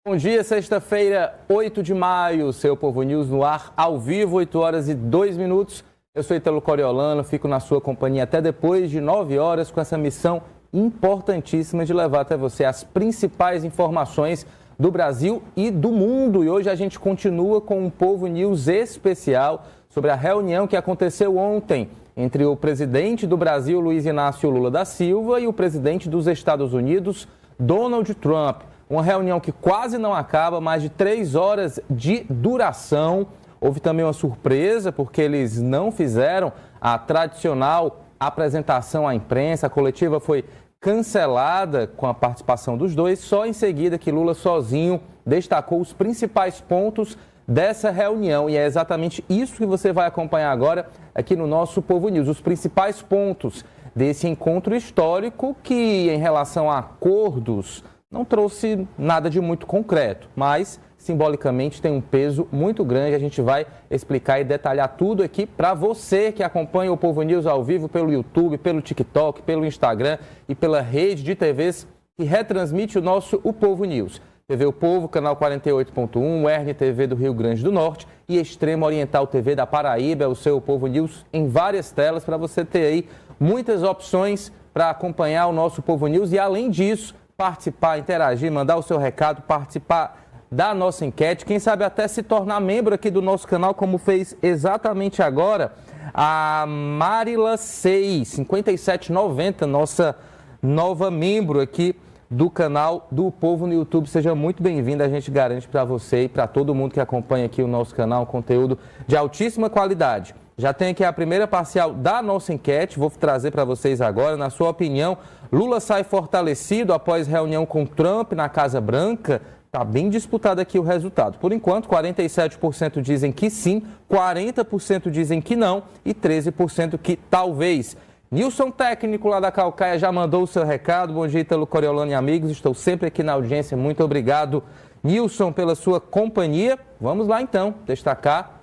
Bom dia, sexta-feira, 8 de maio, seu Povo News no ar, ao vivo, 8 horas e 2 minutos. Eu sou Ítalo Coriolano, fico na sua companhia até depois de 9 horas com essa missão importantíssima de levar até você as principais informações do Brasil e do mundo. E hoje a gente continua com um Povo News especial sobre a reunião que aconteceu ontem entre o presidente do Brasil, Luiz Inácio Lula da Silva, e o presidente dos Estados Unidos, Donald Trump. Uma reunião que quase não acaba, mais de 3 horas de duração. Houve também uma surpresa, porque eles não fizeram a tradicional apresentação à imprensa. A coletiva foi cancelada com a participação dos dois. Só em seguida que Lula sozinho destacou os principais pontos dessa reunião. E é exatamente isso que você vai acompanhar agora aqui no nosso Povo News. Os principais pontos desse encontro histórico que, em relação a acordos, não trouxe nada de muito concreto, mas simbolicamente tem um peso muito grande. A gente vai explicar e detalhar tudo aqui para você que acompanha o Povo News ao vivo pelo YouTube, pelo TikTok, pelo Instagram e pela rede de TVs que retransmite o Povo News. TV O Povo, canal 48.1, RNTV do Rio Grande do Norte e Extremo Oriental TV da Paraíba, o seu Povo News em várias telas para você ter aí muitas opções para acompanhar o nosso Povo News e, além disso, participar, interagir, mandar o seu recado, participar da nossa enquete, quem sabe até se tornar membro aqui do nosso canal, como fez exatamente agora a Marila 5790, nossa nova membro aqui do canal do Povo no YouTube. Seja muito bem-vinda, a gente garante para você e para todo mundo que acompanha aqui o nosso canal um conteúdo de altíssima qualidade. Já tem aqui a primeira parcial da nossa enquete, vou trazer para vocês agora. Na sua opinião, Lula sai fortalecido após reunião com Trump na Casa Branca? Está bem disputado aqui o resultado. Por enquanto, 47% dizem que sim, 40% dizem que não e 13% que talvez. Nilson, técnico lá da Caucaia, já mandou o seu recado. Bom dia, Ítalo Coriolano e amigos. Estou sempre aqui na audiência. Muito obrigado, Nilson, pela sua companhia. Vamos lá, então, destacar,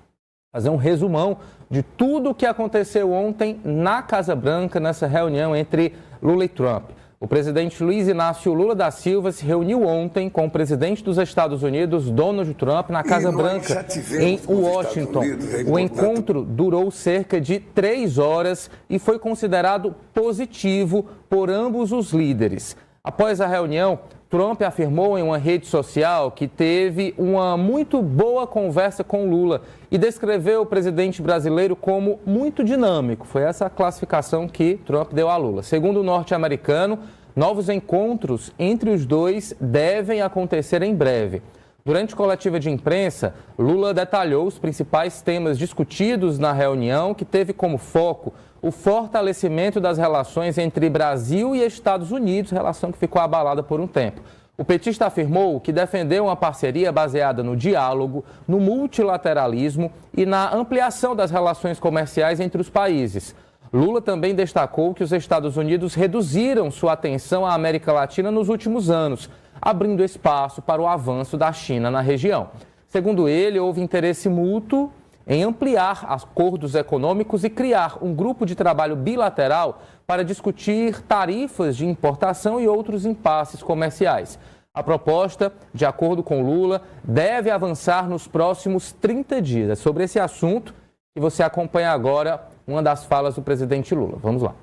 fazer um resumão de tudo o que aconteceu ontem na Casa Branca, nessa reunião entre Lula e Trump. O presidente Luiz Inácio Lula da Silva se reuniu ontem com o presidente dos Estados Unidos, Donald Trump, na Casa Branca, em Washington. O encontro durou cerca de 3 horas e foi considerado positivo por ambos os líderes. Após a reunião, Trump afirmou em uma rede social que teve uma muito boa conversa com Lula e descreveu o presidente brasileiro como muito dinâmico. Foi essa a classificação que Trump deu a Lula. Segundo o norte-americano, novos encontros entre os dois devem acontecer em breve. Durante coletiva de imprensa, Lula detalhou os principais temas discutidos na reunião, que teve como foco o fortalecimento das relações entre Brasil e Estados Unidos, relação que ficou abalada por um tempo. O petista afirmou que defendeu uma parceria baseada no diálogo, no multilateralismo e na ampliação das relações comerciais entre os países. Lula também destacou que os Estados Unidos reduziram sua atenção à América Latina nos últimos anos, abrindo espaço para o avanço da China na região. Segundo ele, houve interesse mútuo em ampliar acordos econômicos e criar um grupo de trabalho bilateral para discutir tarifas de importação e outros impasses comerciais. A proposta, de acordo com Lula, deve avançar nos próximos 30 dias. É sobre esse assunto que você acompanha agora uma das falas do presidente Lula. Vamos lá.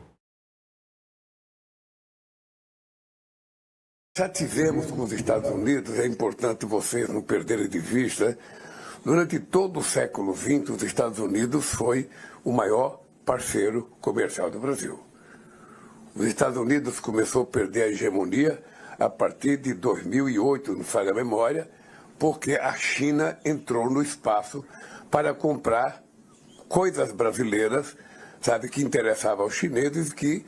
Já tivemos com os Estados Unidos, é importante vocês não perderem de vista, durante todo o século XX, os Estados Unidos foi o maior parceiro comercial do Brasil. Os Estados Unidos começou a perder a hegemonia a partir de 2008, não falha a memória, porque a China entrou no espaço para comprar coisas brasileiras, sabe, que interessavam aos chineses, que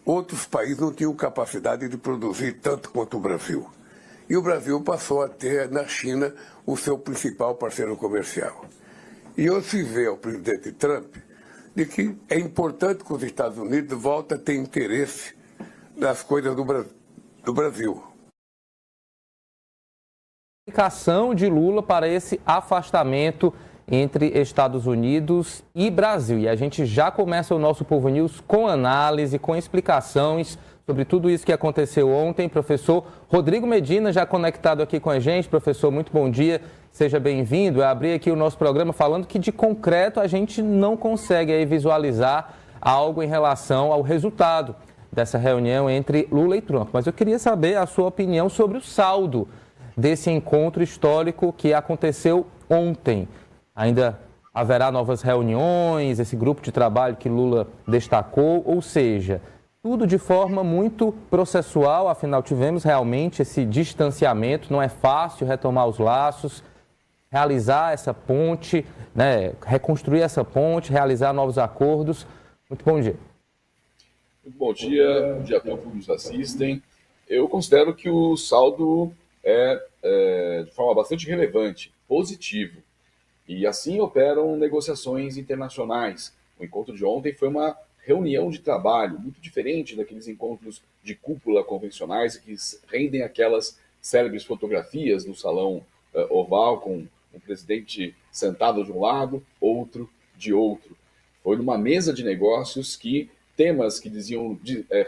outros países não tinham capacidade de produzir tanto quanto o Brasil. E o Brasil passou a ter na China o seu principal parceiro comercial. E hoje se vê ao presidente Trump de que é importante que os Estados Unidos voltem a ter interesse nas coisas do Brasil. Explicação de Lula para esse afastamento entre Estados Unidos e Brasil. E a gente já começa o nosso Povo News com análise, com explicações sobre tudo isso que aconteceu ontem. Professor Rodrigo Medina, já conectado aqui com a gente. Professor, muito bom dia, seja bem-vindo. Eu abri aqui o nosso programa falando que de concreto a gente não consegue aí visualizar algo em relação ao resultado dessa reunião entre Lula e Trump. Mas eu queria saber a sua opinião sobre o saldo desse encontro histórico que aconteceu ontem. Ainda haverá novas reuniões, esse grupo de trabalho que Lula destacou, ou seja, tudo de forma muito processual, afinal tivemos realmente esse distanciamento, não é fácil retomar os laços, realizar essa ponte, né, reconstruir essa ponte, realizar novos acordos. Muito bom dia. Muito bom dia a todos que nos assistem. Eu considero que o saldo é de forma bastante relevante, positivo. E assim operam negociações internacionais. O encontro de ontem foi uma reunião de trabalho, muito diferente daqueles encontros de cúpula convencionais que rendem aquelas célebres fotografias no salão oval, com um presidente sentado de um lado, outro de outro. Foi numa mesa de negócios que temas que diziam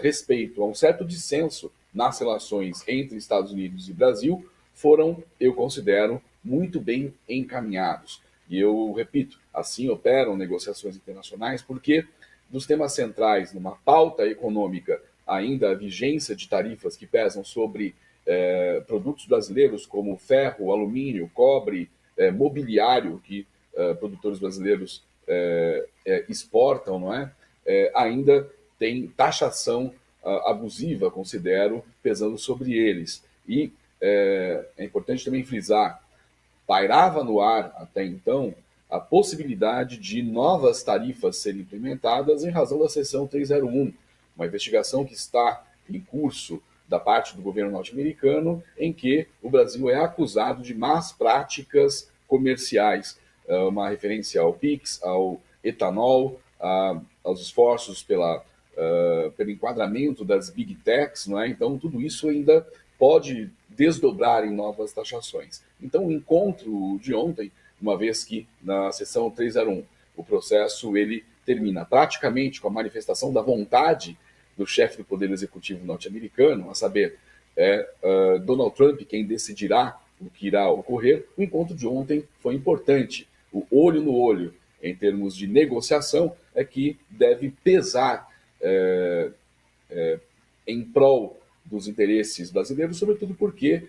respeito a um certo dissenso nas relações entre Estados Unidos e Brasil foram, eu considero, muito bem encaminhados. E eu repito, assim operam negociações internacionais, porque dos temas centrais, numa pauta econômica, ainda a vigência de tarifas que pesam sobre produtos brasileiros como ferro, alumínio, cobre, mobiliário, que produtores brasileiros exportam, não é? Ainda tem taxação abusiva, considero, pesando sobre eles. E é importante também frisar, pairava no ar até então a possibilidade de novas tarifas serem implementadas em razão da seção 301, uma investigação que está em curso da parte do governo norte-americano, em que o Brasil é acusado de más práticas comerciais, uma referência ao PIX, ao etanol, aos esforços pelo enquadramento das Big Techs, não é? Então tudo isso ainda pode desdobrar em novas taxações. Então o encontro de ontem, uma vez que na seção 301 o processo ele termina praticamente com a manifestação da vontade do chefe do Poder Executivo norte-americano, a saber, Donald Trump quem decidirá o que irá ocorrer, o encontro de ontem foi importante. O olho no olho, em termos de negociação, é que deve pesar em prol dos interesses brasileiros, sobretudo porque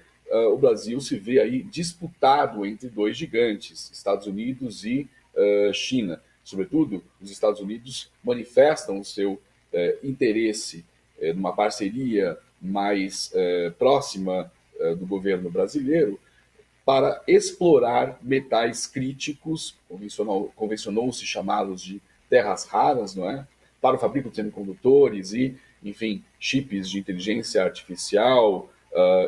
o Brasil se vê aí disputado entre dois gigantes, Estados Unidos e China. Sobretudo, os Estados Unidos manifestam o seu interesse numa parceria mais próxima do governo brasileiro para explorar metais críticos, convencionou-se chamá-los de terras raras, não é? Para o fabrico de semicondutores e, enfim, chips de inteligência artificial,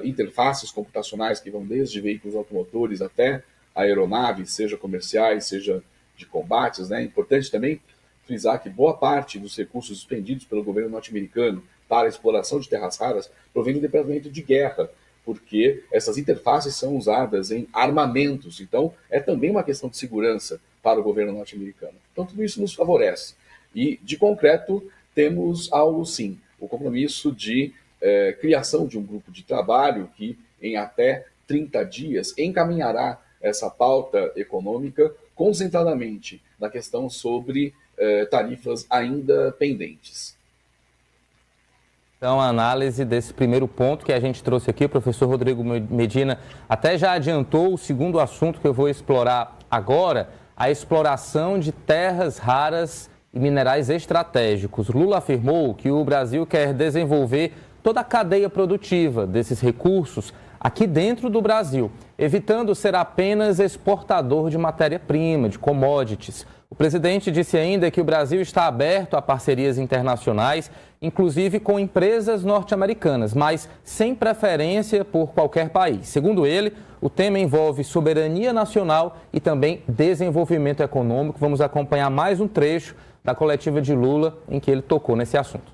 interfaces computacionais que vão desde veículos automotores até aeronaves, seja comerciais, seja de combates, né? É importante também frisar que boa parte dos recursos expendidos pelo governo norte-americano para a exploração de terras raras provém do Departamento de Guerra, porque essas interfaces são usadas em armamentos. Então, é também uma questão de segurança para o governo norte-americano. Então, tudo isso nos favorece. E, de concreto, temos algo, sim, o compromisso de criação de um grupo de trabalho que, em até 30 dias, encaminhará essa pauta econômica concentradamente na questão sobre tarifas ainda pendentes. Então, a análise desse primeiro ponto que a gente trouxe aqui, o professor Rodrigo Medina até já adiantou o segundo assunto que eu vou explorar agora, a exploração de terras raras e minerais estratégicos. Lula afirmou que o Brasil quer desenvolver toda a cadeia produtiva desses recursos aqui dentro do Brasil, evitando ser apenas exportador de matéria-prima, de commodities. O presidente disse ainda que o Brasil está aberto a parcerias internacionais, inclusive com empresas norte-americanas, mas sem preferência por qualquer país. Segundo ele, o tema envolve soberania nacional e também desenvolvimento econômico. Vamos acompanhar mais um trecho da coletiva de Lula em que ele tocou nesse assunto.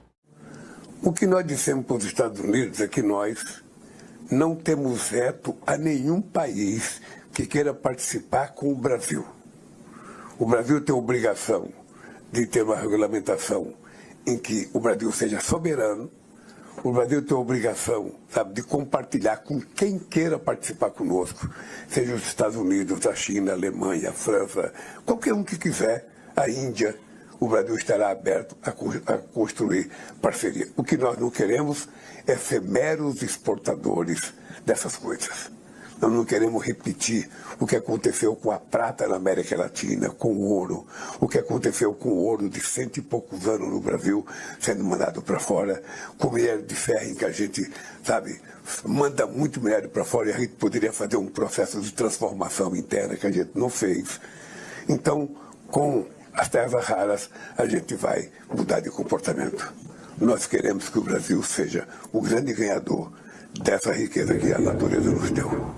O que nós dissemos para os Estados Unidos é que nós não temos veto a nenhum país que queira participar com o Brasil. O Brasil tem a obrigação de ter uma regulamentação em que o Brasil seja soberano, O Brasil tem a obrigação, sabe, de compartilhar com quem queira participar conosco, seja os Estados Unidos, a China, a Alemanha, a França, qualquer um que quiser, a Índia. O Brasil estará aberto a construir parceria. O que nós não queremos é ser meros exportadores dessas coisas. Nós não queremos repetir o que aconteceu com a prata na América Latina, com o ouro, o que aconteceu com o ouro de 100 e poucos anos no Brasil, sendo mandado para fora, com o minério de ferro, em que a gente, sabe, manda muito minério para fora e a gente poderia fazer um processo de transformação interna que a gente não fez. Então, com as terras raras, a gente vai mudar de comportamento. Nós queremos que o Brasil seja o grande ganhador dessa riqueza que a natureza nos deu.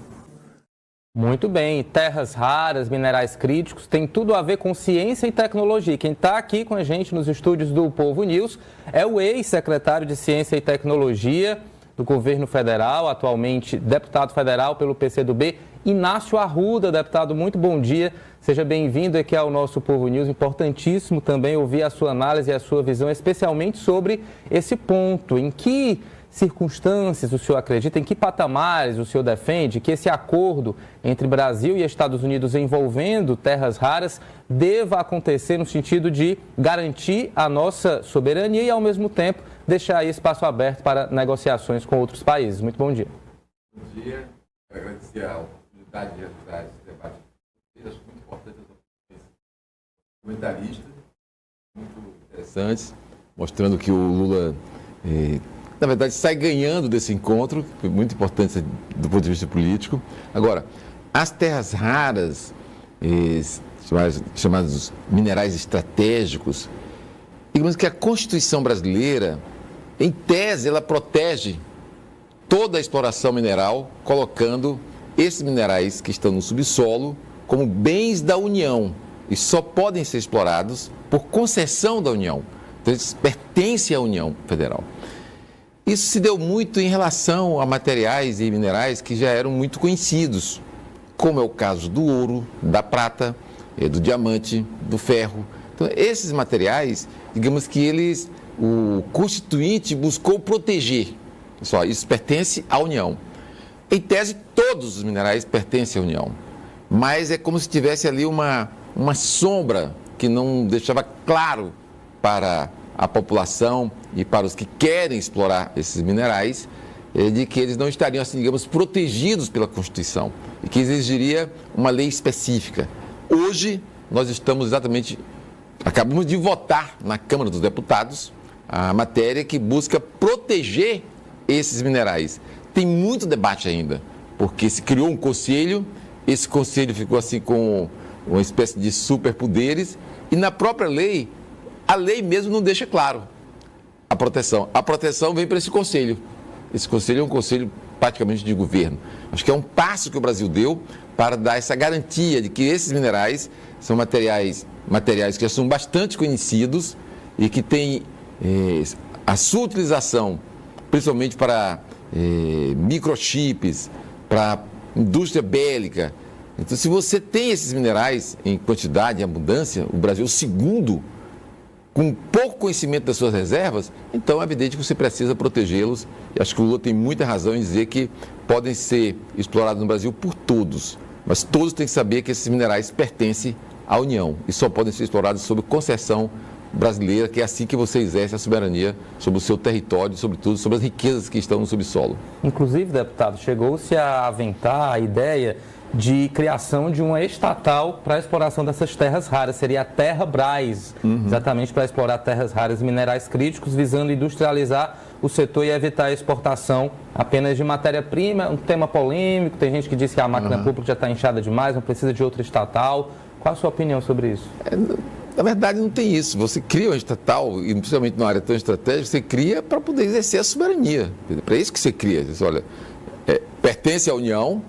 Muito bem, terras raras, minerais críticos, tem tudo a ver com ciência e tecnologia. Quem está aqui com a gente nos estúdios do Povo News é o ex-secretário de Ciência e Tecnologia do governo federal, atualmente deputado federal pelo PCdoB, Inácio Arruda. Deputado, muito bom dia. Seja bem-vindo aqui ao nosso Povo News. Importantíssimo também ouvir a sua análise e a sua visão, especialmente sobre esse ponto. Em que circunstâncias o senhor acredita, em que patamares o senhor defende que esse acordo entre Brasil e Estados Unidos envolvendo terras raras deva acontecer no sentido de garantir a nossa soberania e, ao mesmo tempo, deixar aí espaço aberto para negociações com outros países? Muito bom dia. Bom dia. Quero agradecer a oportunidade de realizar esse debate. Acho muito importante as opiniões comentaristas, muito interessantes, mostrando que o Lula, na verdade, sai ganhando desse encontro, que foi muito importante do ponto de vista político. Agora, as terras raras, chamados minerais estratégicos, digamos que a Constituição brasileira, em tese, ela protege toda a exploração mineral, colocando esses minerais que estão no subsolo como bens da União e só podem ser explorados por concessão da União. Então, eles pertencem à União Federal. Isso se deu muito em relação a materiais e minerais que já eram muito conhecidos, como é o caso do ouro, da prata, do diamante, do ferro. Então, esses materiais, digamos que o Constituinte buscou proteger. Só, isso pertence à União. Em tese, todos os minerais pertencem à União, mas é como se tivesse ali uma sombra que não deixava claro para a população e para os que querem explorar esses minerais, de que eles não estariam, assim, digamos, protegidos pela Constituição e que exigiria uma lei específica. Hoje, nós acabamos de votar na Câmara dos Deputados a matéria que busca proteger esses minerais. Tem muito debate ainda, porque se criou um conselho, esse conselho ficou assim com uma espécie de superpoderes e na própria lei, a lei mesmo não deixa claro a proteção. A proteção vem para esse conselho. Esse conselho é um conselho praticamente de governo. Acho que é um passo que o Brasil deu para dar essa garantia de que esses minerais são materiais que já são bastante conhecidos e que têm a sua utilização, principalmente para microchips, para indústria bélica. Então, se você tem esses minerais em quantidade, em abundância, o Brasil é o segundo, com pouco conhecimento das suas reservas, então é evidente que você precisa protegê-los. E acho que o Lula tem muita razão em dizer que podem ser explorados no Brasil por todos, mas todos têm que saber que esses minerais pertencem à União e só podem ser explorados sob concessão brasileira, que é assim que você exerce a soberania sobre o seu território, sobretudo sobre as riquezas que estão no subsolo. Inclusive, deputado, chegou-se a aventar a ideia de criação de uma estatal para a exploração dessas terras raras, seria a Terrabras, exatamente para explorar terras raras e minerais críticos, visando industrializar o setor e evitar a exportação apenas de matéria-prima. Um tema polêmico, tem gente que diz que a máquina pública já está inchada demais, não precisa de outra estatal. Qual a sua opinião sobre isso? Na verdade, não tem isso. Você cria uma estatal, e principalmente numa área tão estratégica, você cria para poder exercer a soberania. Para isso que você cria. Você diz, olha, pertence à União.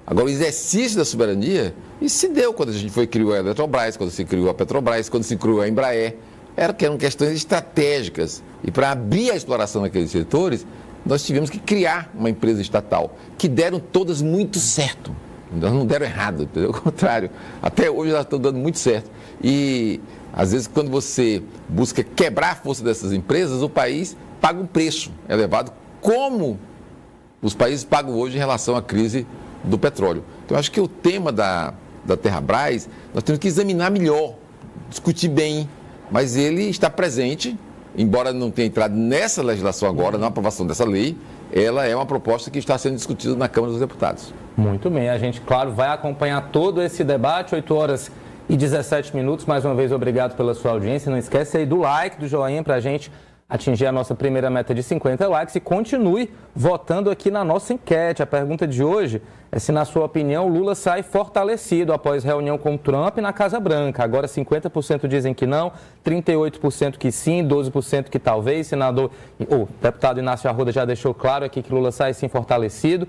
Agora, o exercício da soberania, isso se deu quando a gente criou a Eletrobras, quando se criou a Petrobras, quando se criou a Embraer. Eram questões estratégicas. E para abrir a exploração daqueles setores, nós tivemos que criar uma empresa estatal, que deram todas muito certo. Elas não deram errado, pelo contrário. Até hoje elas estão dando muito certo. E, às vezes, quando você busca quebrar a força dessas empresas, o país paga um preço elevado, como os países pagam hoje em relação à crise do petróleo. Então, eu acho que o tema da Terrabras, nós temos que examinar melhor, discutir bem, mas ele está presente, embora não tenha entrado nessa legislação agora, na aprovação dessa lei, ela é uma proposta que está sendo discutida na Câmara dos Deputados. Muito bem, a gente, claro, vai acompanhar todo esse debate, 8h17. Mais uma vez, obrigado pela sua audiência. Não esquece aí do like, do joinha, para a gente atingir a nossa primeira meta de 50 likes e continue votando aqui na nossa enquete. A pergunta de hoje é se, na sua opinião, Lula sai fortalecido após reunião com Trump na Casa Branca. Agora 50% dizem que não, 38% que sim, 12% que talvez. O deputado Inácio Arruda já deixou claro aqui que Lula sai sim fortalecido.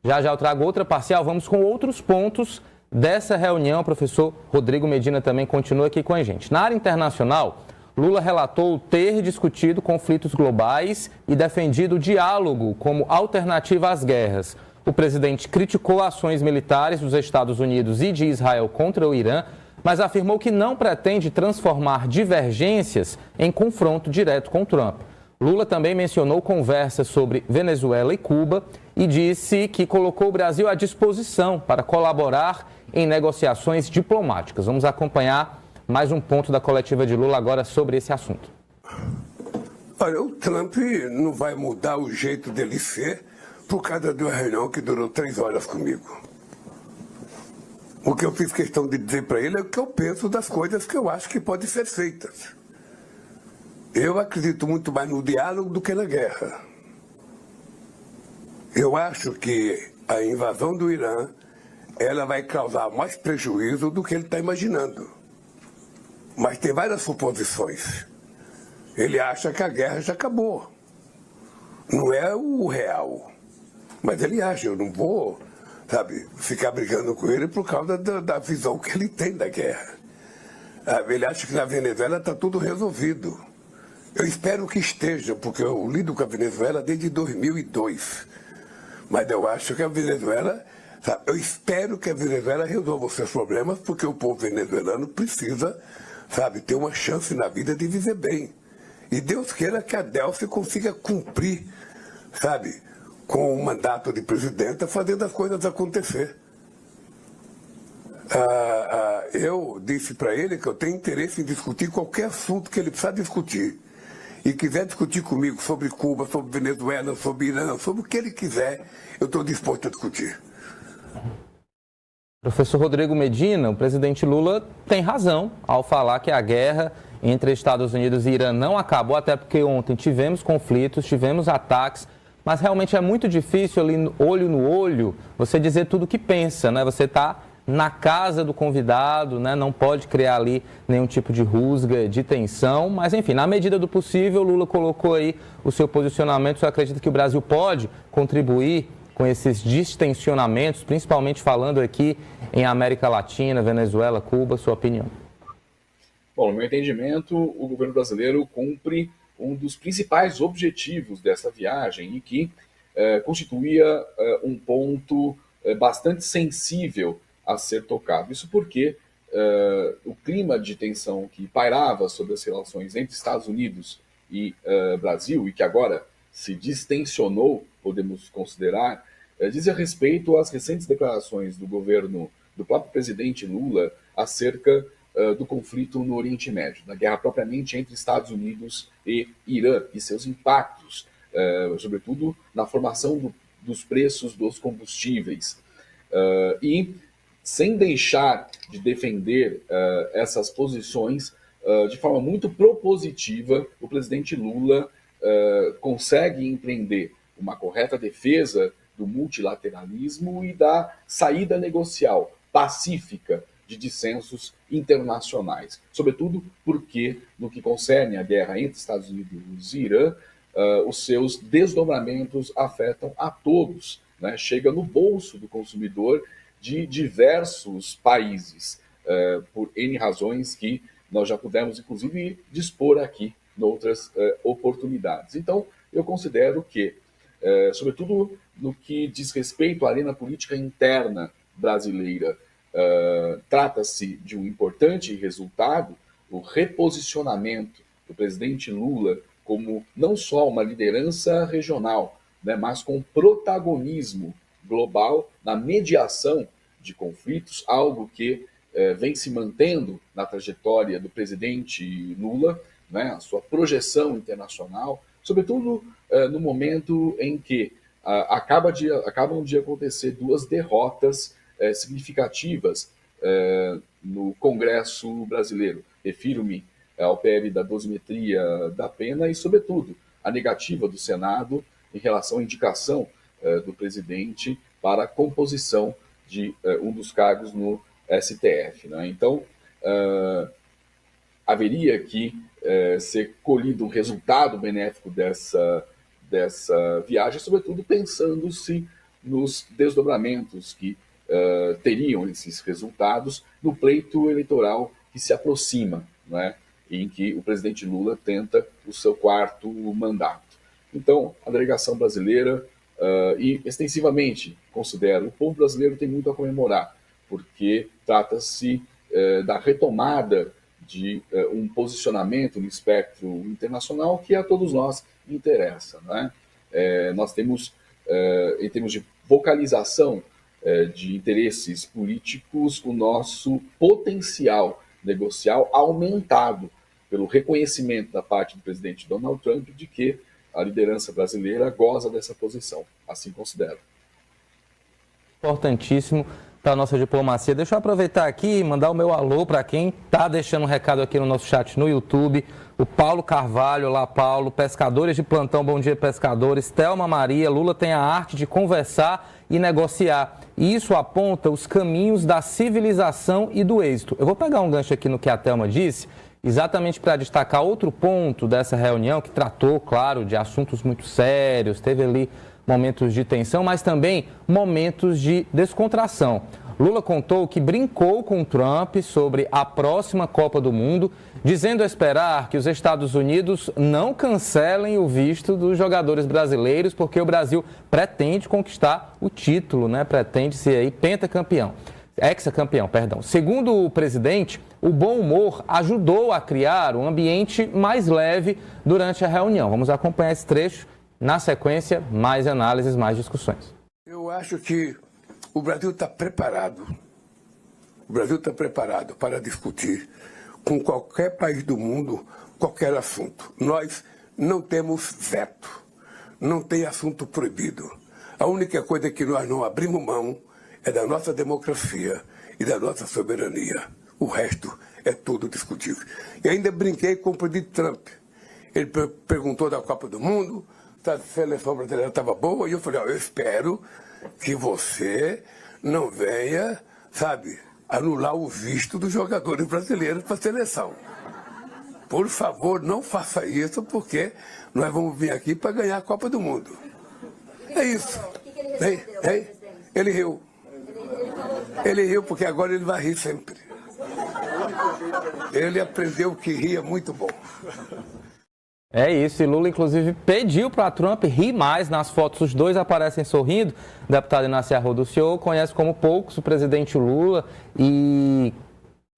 Já eu trago outra parcial. Vamos com outros pontos dessa reunião. O professor Rodrigo Medina também continua aqui com a gente. Na área internacional, Lula relatou ter discutido conflitos globais e defendido o diálogo como alternativa às guerras. O presidente criticou ações militares dos Estados Unidos e de Israel contra o Irã, mas afirmou que não pretende transformar divergências em confronto direto com Trump. Lula também mencionou conversas sobre Venezuela e Cuba e disse que colocou o Brasil à disposição para colaborar em negociações diplomáticas. Vamos acompanhar mais um ponto da coletiva de Lula agora sobre esse assunto. Olha, o Trump não vai mudar o jeito dele ser por causa de uma reunião que durou 3 horas comigo. O que eu fiz questão de dizer para ele é o que eu penso das coisas que eu acho que podem ser feitas. Eu acredito muito mais no diálogo do que na guerra. Eu acho que a invasão do Irã, ela vai causar mais prejuízo do que ele está imaginando. Mas tem várias suposições. Ele acha que a guerra já acabou. Não é o real. Mas ele acha, eu não vou, ficar brigando com ele por causa da visão que ele tem da guerra. Ele acha que na Venezuela está tudo resolvido. Eu espero que esteja, porque eu lido com a Venezuela desde 2002. Mas eu acho que a Venezuela, eu espero que a Venezuela resolva os seus problemas, porque o povo venezuelano precisa, ter uma chance na vida de viver bem. E Deus queira que a Delcy consiga cumprir, com o mandato de presidenta, fazendo as coisas acontecer. Eu disse para ele que eu tenho interesse em discutir qualquer assunto que ele precisar discutir. E quiser discutir comigo sobre Cuba, sobre Venezuela, sobre Irã, sobre o que ele quiser, eu estou disposto a discutir. Professor Rodrigo Medina, o presidente Lula tem razão ao falar que a guerra entre Estados Unidos e Irã não acabou, até porque ontem tivemos conflitos, tivemos ataques, mas realmente é muito difícil ali, olho no olho, você dizer tudo o que pensa, né? Você está na casa do convidado, né? Não pode criar ali nenhum tipo de rusga, de tensão, mas enfim, na medida do possível, Lula colocou aí o seu posicionamento. Você acredita que o Brasil pode contribuir com esses distensionamentos, principalmente falando aqui em América Latina, Venezuela, Cuba? Sua opinião? Bom, no meu entendimento, o governo brasileiro cumpre um dos principais objetivos dessa viagem e que constituía um ponto bastante sensível a ser tocado. Isso porque o clima de tensão que pairava sobre as relações entre Estados Unidos e Brasil, e que agora se distensionou, podemos considerar, diz respeito às recentes declarações do governo, do próprio presidente Lula, acerca do conflito no Oriente Médio, da guerra propriamente entre Estados Unidos e Irã, e seus impactos, sobretudo na formação dos preços dos combustíveis. E, sem deixar de defender essas posições, de forma muito propositiva, o presidente Lula consegue empreender uma correta defesa do multilateralismo e da saída negocial pacífica de dissensos internacionais. Sobretudo porque, no que concerne a guerra entre Estados Unidos e Irã, os seus desdobramentos afetam a todos, né? Chega no bolso do consumidor de diversos países, por N razões que nós já pudemos, inclusive, dispor aqui em outras oportunidades. Então, eu considero que, sobretudo no que diz respeito à arena política interna brasileira. Trata-se de um importante resultado, o reposicionamento do presidente Lula como não só uma liderança regional, né, mas com protagonismo global na mediação de conflitos, algo que vem se mantendo na trajetória do presidente Lula, né, a sua projeção internacional, sobretudo no momento em que acabam de acontecer duas derrotas significativas no Congresso brasileiro. Refiro-me ao PL da dosimetria da pena e, sobretudo, a negativa do Senado em relação à indicação do presidente para a composição de um dos cargos no STF. Né? Então, haveria que ser colhido um resultado benéfico dessa viagem, sobretudo pensando-se nos desdobramentos que teriam esses resultados no pleito eleitoral que se aproxima, né, em que o presidente Lula tenta o seu 4º mandato. Então, a delegação brasileira, e extensivamente, considero, o povo brasileiro tem muito a comemorar, porque trata-se da retomada de um posicionamento no espectro internacional que a todos nós interessa. Né? Nós temos, em termos de vocalização de interesses políticos, o nosso potencial negocial aumentado pelo reconhecimento da parte do presidente Donald Trump de que a liderança brasileira goza dessa posição. Assim considero. Importantíssimo para a nossa diplomacia. Deixa eu aproveitar aqui e mandar o meu alô para quem está deixando um recado aqui no nosso chat no YouTube. O Paulo Carvalho, olá Paulo, pescadores de plantão, bom dia pescadores. Thelma Maria, Lula tem a arte de conversar e negociar. E isso aponta os caminhos da civilização e do êxito. Eu vou pegar um gancho aqui no que a Thelma disse, exatamente para destacar outro ponto dessa reunião, que tratou, claro, de assuntos muito sérios, teve ali momentos de tensão, mas também momentos de descontração. Lula contou que brincou com Trump sobre a próxima Copa do Mundo, dizendo esperar que os Estados Unidos não cancelem o visto dos jogadores brasileiros, porque o Brasil pretende conquistar o título, né? Pretende ser aí pentacampeão. Hexacampeão, perdão. Segundo o presidente, o bom humor ajudou a criar um ambiente mais leve durante a reunião. Vamos acompanhar esse trecho. Na sequência, mais análises, mais discussões. Eu acho que o Brasil está preparado. O Brasil está preparado para discutir com qualquer país do mundo qualquer assunto. Nós não temos veto, não tem assunto proibido. A única coisa que nós não abrimos mão é da nossa democracia e da nossa soberania. O resto é tudo discutível. E ainda brinquei com o presidente Trump. Ele perguntou da Copa do Mundo, se a seleção brasileira estava boa, e eu falei, eu espero que você não venha, sabe, anular o visto dos jogadores brasileiros para a seleção. Por favor, não faça isso, porque nós vamos vir aqui para ganhar a Copa do Mundo. É isso. Ele riu. Ele riu porque agora ele vai rir sempre. Ele aprendeu que rir é muito bom. É isso, e Lula, inclusive, pediu para Trump rir mais nas fotos. Os dois aparecem sorrindo. O deputado Inácio Arruda, o senhor conhece como poucos o presidente Lula e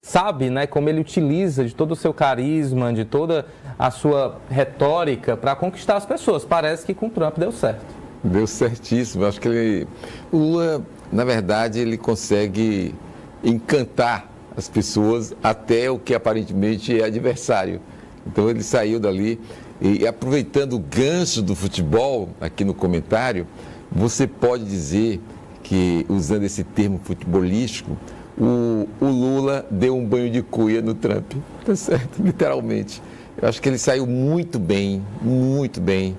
sabe, né, como ele utiliza de todo o seu carisma, de toda a sua retórica para conquistar as pessoas. Parece que com Trump deu certo. Deu certíssimo. Acho que o Lula, na verdade, ele consegue encantar as pessoas até o que aparentemente é adversário. Então ele saiu dali e, aproveitando o gancho do futebol aqui no comentário, você pode dizer que, usando esse termo futebolístico, o Lula deu um banho de cuia no Trump, tá certo? Literalmente. Eu acho que ele saiu muito bem, muito bem.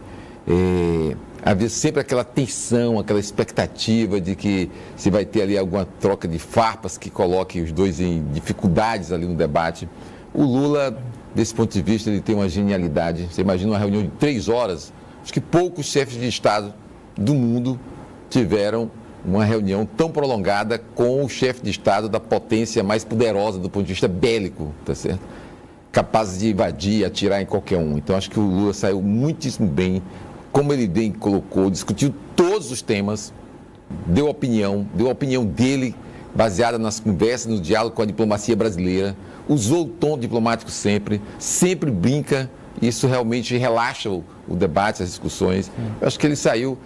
Havia sempre aquela tensão, aquela expectativa de que se vai ter ali alguma troca de farpas que coloque os dois em dificuldades ali no debate. O Lula, desse ponto de vista, ele tem uma genialidade. Você imagina uma reunião de 3 horas, acho que poucos chefes de Estado do mundo tiveram uma reunião tão prolongada com o chefe de Estado da potência mais poderosa do ponto de vista bélico, tá certo? Capaz de invadir, atirar em qualquer um. Então, acho que o Lula saiu muitíssimo bem, como ele bem colocou, discutiu todos os temas, deu a opinião dele baseada nas conversas, no diálogo com a diplomacia brasileira, usou o tom diplomático sempre brinca, isso realmente relaxa o debate, as discussões. Eu acho que ele saiu,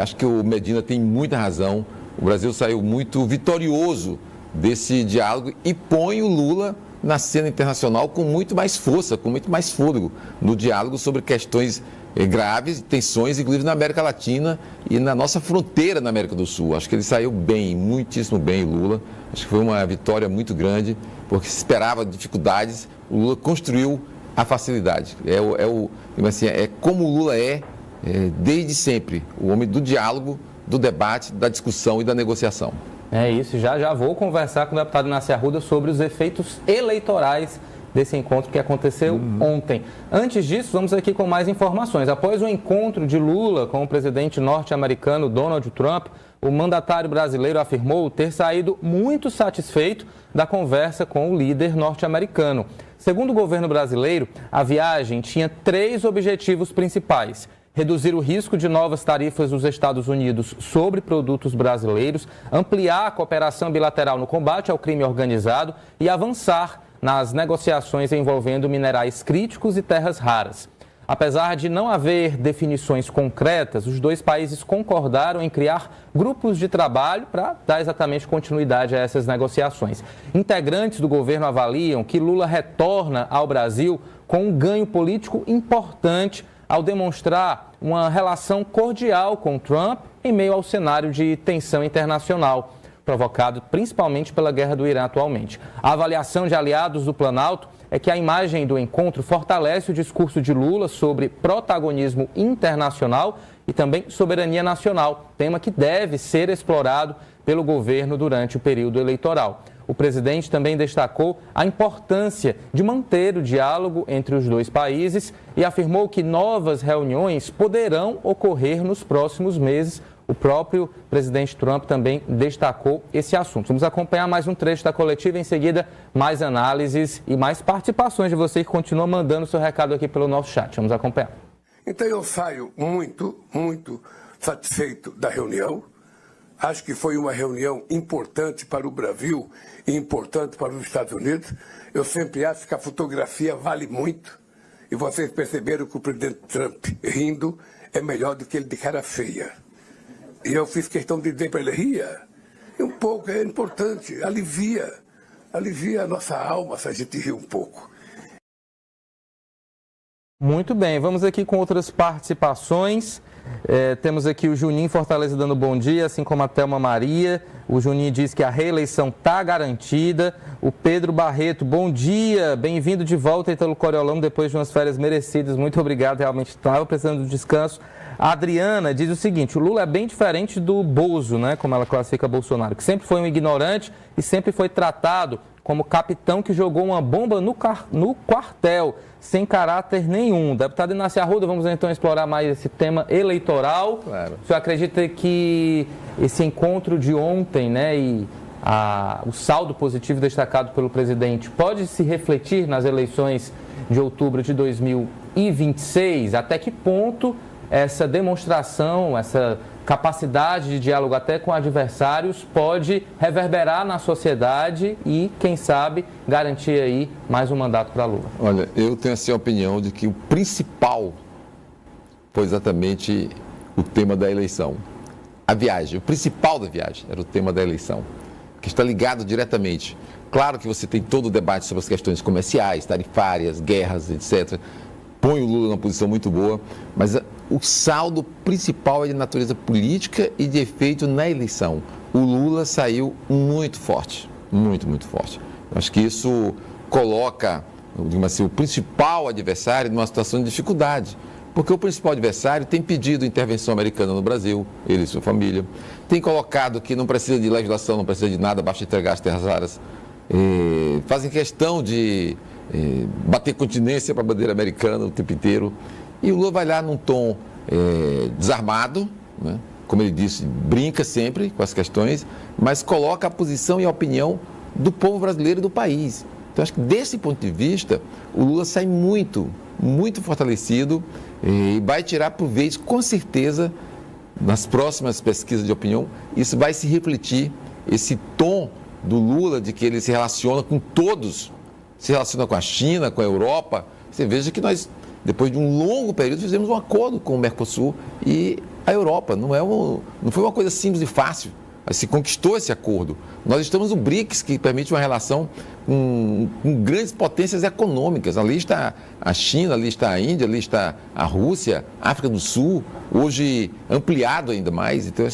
acho que o Medina tem muita razão, o Brasil saiu muito vitorioso desse diálogo e põe o Lula na cena internacional com muito mais força, com muito mais fôlego no diálogo sobre questões graves, tensões, inclusive na América Latina e na nossa fronteira na América do Sul. Acho que ele saiu bem, muitíssimo bem, Lula. Acho que foi uma vitória muito grande, porque se esperava dificuldades, o Lula construiu a facilidade. É como o Lula desde sempre, o homem do diálogo, do debate, da discussão e da negociação. É isso, já vou conversar com o deputado Inácio Arruda sobre os efeitos eleitorais desse encontro que aconteceu ontem. Antes disso, vamos aqui com mais informações. Após o encontro de Lula com o presidente norte-americano Donald Trump, o mandatário brasileiro afirmou ter saído muito satisfeito da conversa com o líder norte-americano. Segundo o governo brasileiro, a viagem tinha 3 objetivos principais: reduzir o risco de novas tarifas dos Estados Unidos sobre produtos brasileiros, ampliar a cooperação bilateral no combate ao crime organizado e avançar nas negociações envolvendo minerais críticos e terras raras. Apesar de não haver definições concretas, os dois países concordaram em criar grupos de trabalho para dar exatamente continuidade a essas negociações. Integrantes do governo avaliam que Lula retorna ao Brasil com um ganho político importante ao demonstrar uma relação cordial com Trump em meio ao cenário de tensão internacional, provocado principalmente pela guerra do Irã atualmente. A avaliação de aliados do Planalto é que a imagem do encontro fortalece o discurso de Lula sobre protagonismo internacional e também soberania nacional, tema que deve ser explorado pelo governo durante o período eleitoral. O presidente também destacou a importância de manter o diálogo entre os dois países e afirmou que novas reuniões poderão ocorrer nos próximos meses. O próprio presidente Trump também destacou esse assunto. Vamos acompanhar mais um trecho da coletiva, em seguida mais análises e mais participações de você que continua mandando seu recado aqui pelo nosso chat. Vamos acompanhar. Então eu saio muito satisfeito da reunião. Acho que foi uma reunião importante para o Brasil e importante para os Estados Unidos. Eu sempre acho que a fotografia vale muito. E vocês perceberam que o presidente Trump rindo é melhor do que ele de cara feia. E eu fiz questão de dizer para ele, ria. E um pouco, é importante, alivia a nossa alma se a gente rir um pouco. Muito bem, vamos aqui com outras participações. Temos aqui o Juninho Fortaleza dando bom dia, assim como a Thelma Maria. O Juninho diz que a reeleição está garantida. O Pedro Barreto, bom dia, bem-vindo de volta, Ítalo Coriolano, depois de umas férias merecidas. Muito obrigado, realmente estava precisando de descanso. A Adriana diz o seguinte: o Lula é bem diferente do Bozo, né, como ela classifica Bolsonaro, que sempre foi um ignorante e sempre foi tratado como capitão que jogou uma bomba no quartel, sem caráter nenhum. Deputado Inácio Arruda, vamos então explorar mais esse tema eleitoral. Claro. O senhor acredita que esse encontro de ontem, né, e o saldo positivo destacado pelo presidente pode se refletir nas eleições de outubro de 2026? Até que ponto essa demonstração, essa capacidade de diálogo até com adversários pode reverberar na sociedade e, quem sabe, garantir aí mais um mandato para Lula? Olha, eu tenho assim a opinião de que o principal foi exatamente o tema da eleição. A viagem, o principal da viagem era o tema da eleição, que está ligado diretamente. Claro que você tem todo o debate sobre as questões comerciais, tarifárias, guerras, etc. Põe o Lula numa posição muito boa, mas o saldo principal é de natureza política e de efeito na eleição. O Lula saiu muito forte, muito forte. Acho que isso coloca, digamos assim, o principal adversário numa situação de dificuldade, porque o principal adversário tem pedido intervenção americana no Brasil, ele e sua família, tem colocado que não precisa de legislação, não precisa de nada, basta entregar as terras raras, fazem questão de bater continência para a bandeira americana o tempo inteiro. E o Lula vai lá num tom desarmado, né? Como ele disse, brinca sempre com as questões, mas coloca a posição e a opinião do povo brasileiro e do país. Então, acho que desse ponto de vista, o Lula sai muito fortalecido e vai tirar proveito, com certeza, nas próximas pesquisas de opinião, isso vai se refletir, esse tom do Lula, de que ele se relaciona com todos, se relaciona com a China, com a Europa. Você veja que nós, depois de um longo período, fizemos um acordo com o Mercosul e a Europa. Não foi uma coisa simples e fácil. Se conquistou esse acordo. Nós estamos no BRICS, que permite uma relação com grandes potências econômicas. Ali está a China, ali está a Índia, ali está a Rússia, a África do Sul, hoje ampliado ainda mais. Então,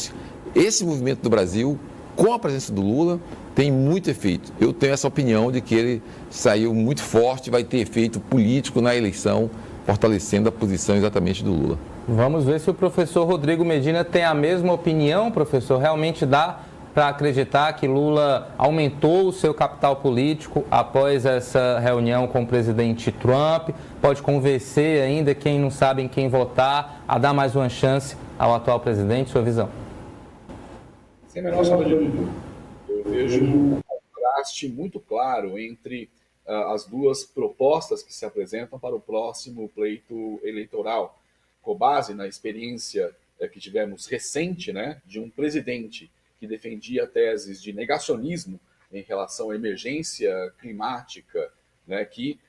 esse movimento do Brasil, com a presença do Lula, tem muito efeito. Eu tenho essa opinião de que ele saiu muito forte, vai ter efeito político na eleição, fortalecendo a posição exatamente do Lula. Vamos ver se o professor Rodrigo Medina tem a mesma opinião, professor. Realmente dá para acreditar que Lula aumentou o seu capital político após essa reunião com o presidente Trump? Pode convencer ainda quem não sabe em quem votar a dar mais uma chance ao atual presidente? Sua visão? Sem a menor sombra de dúvida. Eu vejo um contraste muito claro entre as duas propostas que se apresentam para o próximo pleito eleitoral, com base na experiência que tivemos recente, né, de um presidente que defendia teses de negacionismo em relação à emergência climática, né, que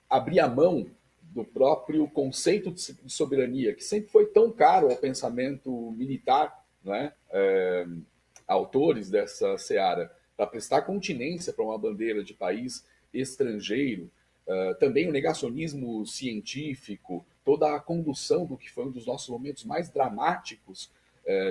abria mão do próprio conceito de soberania, que sempre foi tão caro ao pensamento militar, né, autores dessa seara, para prestar continência para uma bandeira de país estrangeiro, também o negacionismo científico, toda a condução do que foi um dos nossos momentos mais dramáticos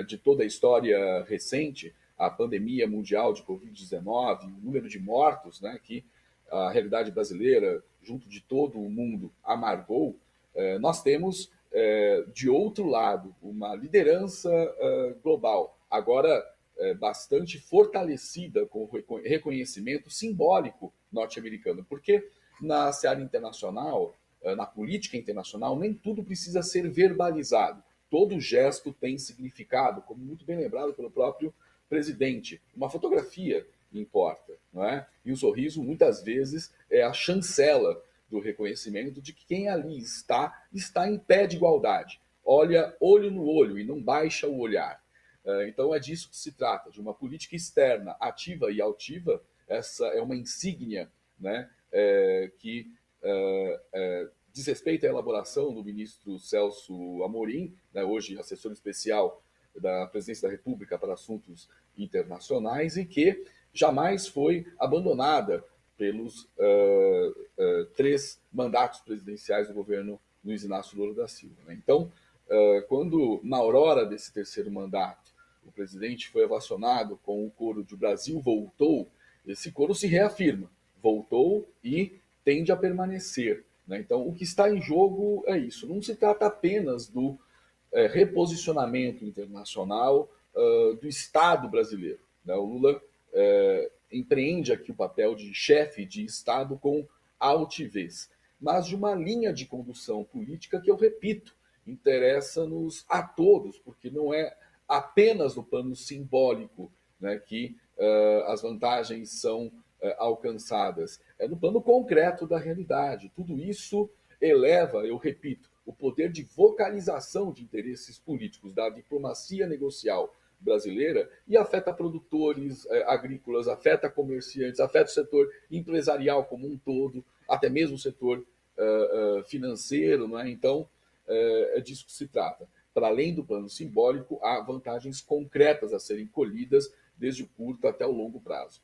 de toda a história recente, a pandemia mundial de Covid-19, o número de mortos, né, que a realidade brasileira, junto de todo o mundo, amargou. Nós temos, de outro lado, uma liderança global, agora bastante fortalecida com o reconhecimento simbólico norte-americano, porque na seara internacional, na política internacional, nem tudo precisa ser verbalizado. Todo gesto tem significado, como muito bem lembrado pelo próprio presidente. Uma fotografia importa, não é? E o sorriso, muitas vezes, é a chancela do reconhecimento de que quem ali está em pé de igualdade. Olha olho no olho e não baixa o olhar. Então é disso que se trata, de uma política externa ativa e altiva. Essa é uma insígnia, né, que diz respeito à elaboração do ministro Celso Amorim, né, hoje assessor especial da Presidência da República para Assuntos Internacionais, e que jamais foi abandonada pelos 3 mandatos presidenciais do governo Luiz Inácio Lula da Silva, né? Então, quando, na aurora desse 3º mandato, o presidente foi ovacionado com o coro de "O Brasil voltou", esse coro se reafirma, voltou e tende a permanecer, né? Então, o que está em jogo é isso. Não se trata apenas do reposicionamento internacional do Estado brasileiro, né? O Lula empreende aqui o papel de chefe de Estado com altivez, mas de uma linha de condução política que, eu repito, interessa-nos a todos, porque não é apenas no plano simbólico, né, que as vantagens são alcançadas. É no plano concreto da realidade. Tudo isso eleva, eu repito, o poder de vocalização de interesses políticos da diplomacia negocial brasileira e afeta produtores agrícolas, afeta comerciantes, afeta o setor empresarial como um todo, até mesmo o setor financeiro, não é? Então, é disso que se trata. Para além do plano simbólico, há vantagens concretas a serem colhidas desde o curto até o longo prazo.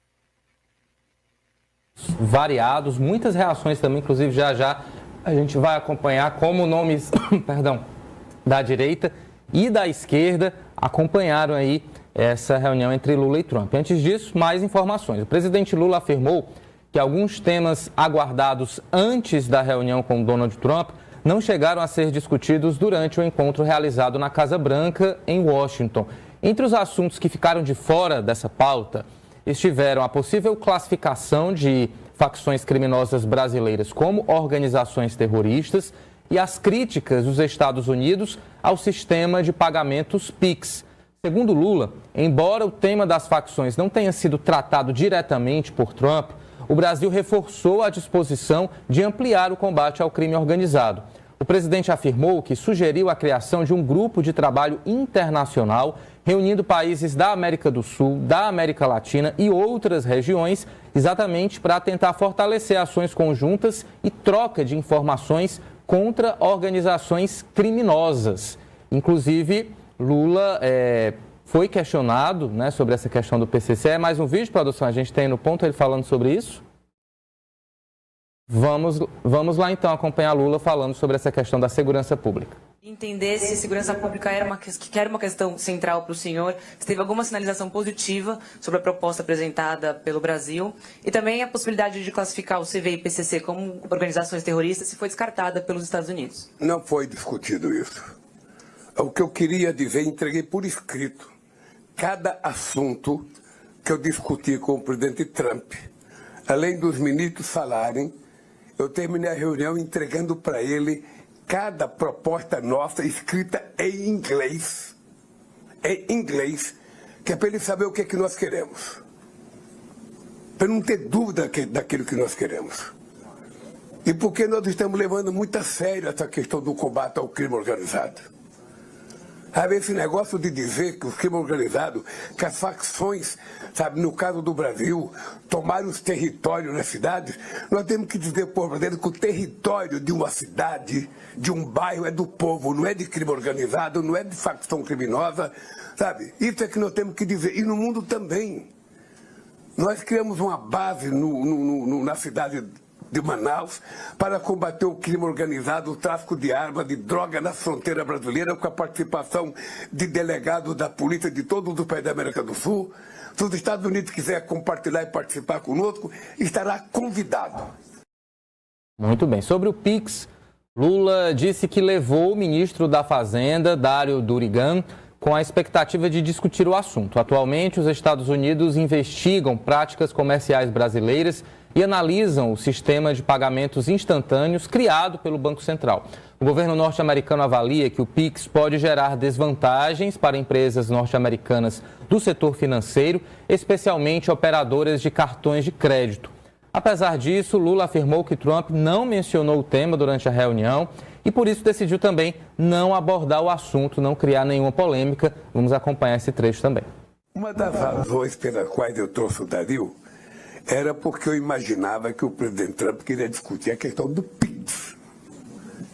Variados, muitas reações também, inclusive já a gente vai acompanhar como nomes da direita e da esquerda acompanharam aí essa reunião entre Lula e Trump. Antes disso, mais informações. O presidente Lula afirmou que alguns temas aguardados antes da reunião com Donald Trump não chegaram a ser discutidos durante o encontro realizado na Casa Branca, em Washington. Entre os assuntos que ficaram de fora dessa pauta estiveram a possível classificação de facções criminosas brasileiras como organizações terroristas e as críticas dos Estados Unidos ao sistema de pagamentos PIX. Segundo Lula, embora o tema das facções não tenha sido tratado diretamente por Trump, o Brasil reforçou a disposição de ampliar o combate ao crime organizado. O presidente afirmou que sugeriu a criação de um grupo de trabalho internacional reunindo países da América do Sul, da América Latina e outras regiões, exatamente para tentar fortalecer ações conjuntas e troca de informações contra organizações criminosas. Inclusive, Lula foi questionado, né, sobre essa questão do PCC. É mais um vídeo, produção, a gente tem no ponto ele falando sobre isso? Vamos lá então acompanhar Lula falando sobre essa questão da segurança pública. Entender se segurança pública era uma questão central para o senhor, se teve alguma sinalização positiva sobre a proposta apresentada pelo Brasil e também a possibilidade de classificar o CV e o PCC como organizações terroristas se foi descartada pelos Estados Unidos. Não foi discutido isso. O que eu queria dizer, entreguei por escrito cada assunto que eu discuti com o presidente Trump. Além dos ministros falarem, eu terminei a reunião entregando para ele cada proposta nossa escrita em inglês, que é para ele saber o que é que nós queremos, para não ter dúvida daquilo que nós queremos. E porque nós estamos levando muito a sério essa questão do combate ao crime organizado. Sabe, esse negócio de dizer que o crime organizado, que as facções, sabe, no caso do Brasil, tomaram os territórios nas cidades, nós temos que dizer para o brasileiro que o território de uma cidade, de um bairro, é do povo, não é de crime organizado, não é de facção criminosa, sabe? Isso é que nós temos que dizer. E no mundo também. Nós criamos uma base na cidade de Manaus para combater o crime organizado, o tráfico de armas, de droga na fronteira brasileira, com a participação de delegados da polícia de todos os países da América do Sul. Se os Estados Unidos quiser compartilhar e participar conosco, estará convidado. Muito bem. Sobre o PIX, Lula disse que levou o ministro da Fazenda, Dário Durigan, com a expectativa de discutir o assunto. Atualmente, os Estados Unidos investigam práticas comerciais brasileiras e analisam o sistema de pagamentos instantâneos criado pelo Banco Central. O governo norte-americano avalia que o PIX pode gerar desvantagens para empresas norte-americanas do setor financeiro, especialmente operadoras de cartões de crédito. Apesar disso, Lula afirmou que Trump não mencionou o tema durante a reunião e por isso decidiu também não abordar o assunto, não criar nenhuma polêmica. Vamos acompanhar esse trecho também. Uma das razões pelas quais eu trouxe o Dario era porque eu imaginava que o presidente Trump queria discutir a questão do PIX.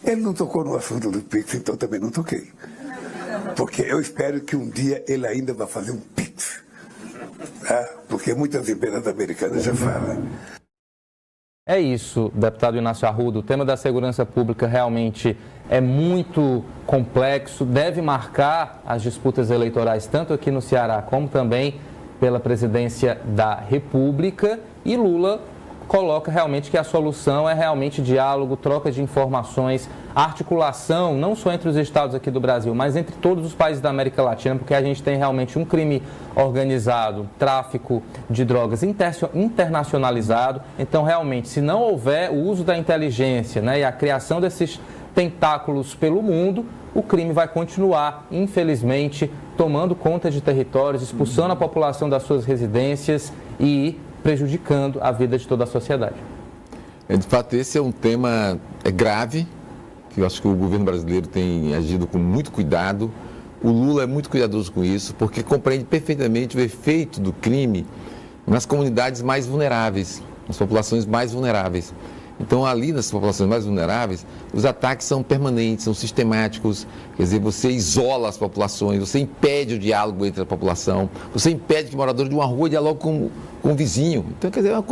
Ele não tocou no assunto do PIX, então também não toquei. Porque eu espero que um dia ele ainda vai fazer um PIX. Tá? Porque muitas empresas americanas já falam. É isso, deputado Inácio Arruda. O tema da segurança pública realmente é muito complexo, deve marcar as disputas eleitorais, tanto aqui no Ceará como também pela presidência da República, e Lula coloca realmente que a solução é realmente diálogo, troca de informações, articulação, não só entre os estados aqui do Brasil, mas entre todos os países da América Latina, porque a gente tem realmente um crime organizado, tráfico de drogas internacionalizado. Então, realmente, se não houver o uso da inteligência, né, e a criação desses tentáculos pelo mundo, o crime vai continuar, infelizmente, tomando conta de territórios, expulsando a população das suas residências e prejudicando a vida de toda a sociedade. De fato, esse é um tema grave, que eu acho que o governo brasileiro tem agido com muito cuidado. O Lula é muito cuidadoso com isso, porque compreende perfeitamente o efeito do crime nas comunidades mais vulneráveis, nas populações mais vulneráveis. Então, ali nas populações mais vulneráveis, os ataques são permanentes, são sistemáticos. Quer dizer, você isola as populações, você impede o diálogo entre a população, você impede que moradores de uma rua dialoguem com o vizinho. Então, quer dizer, é uma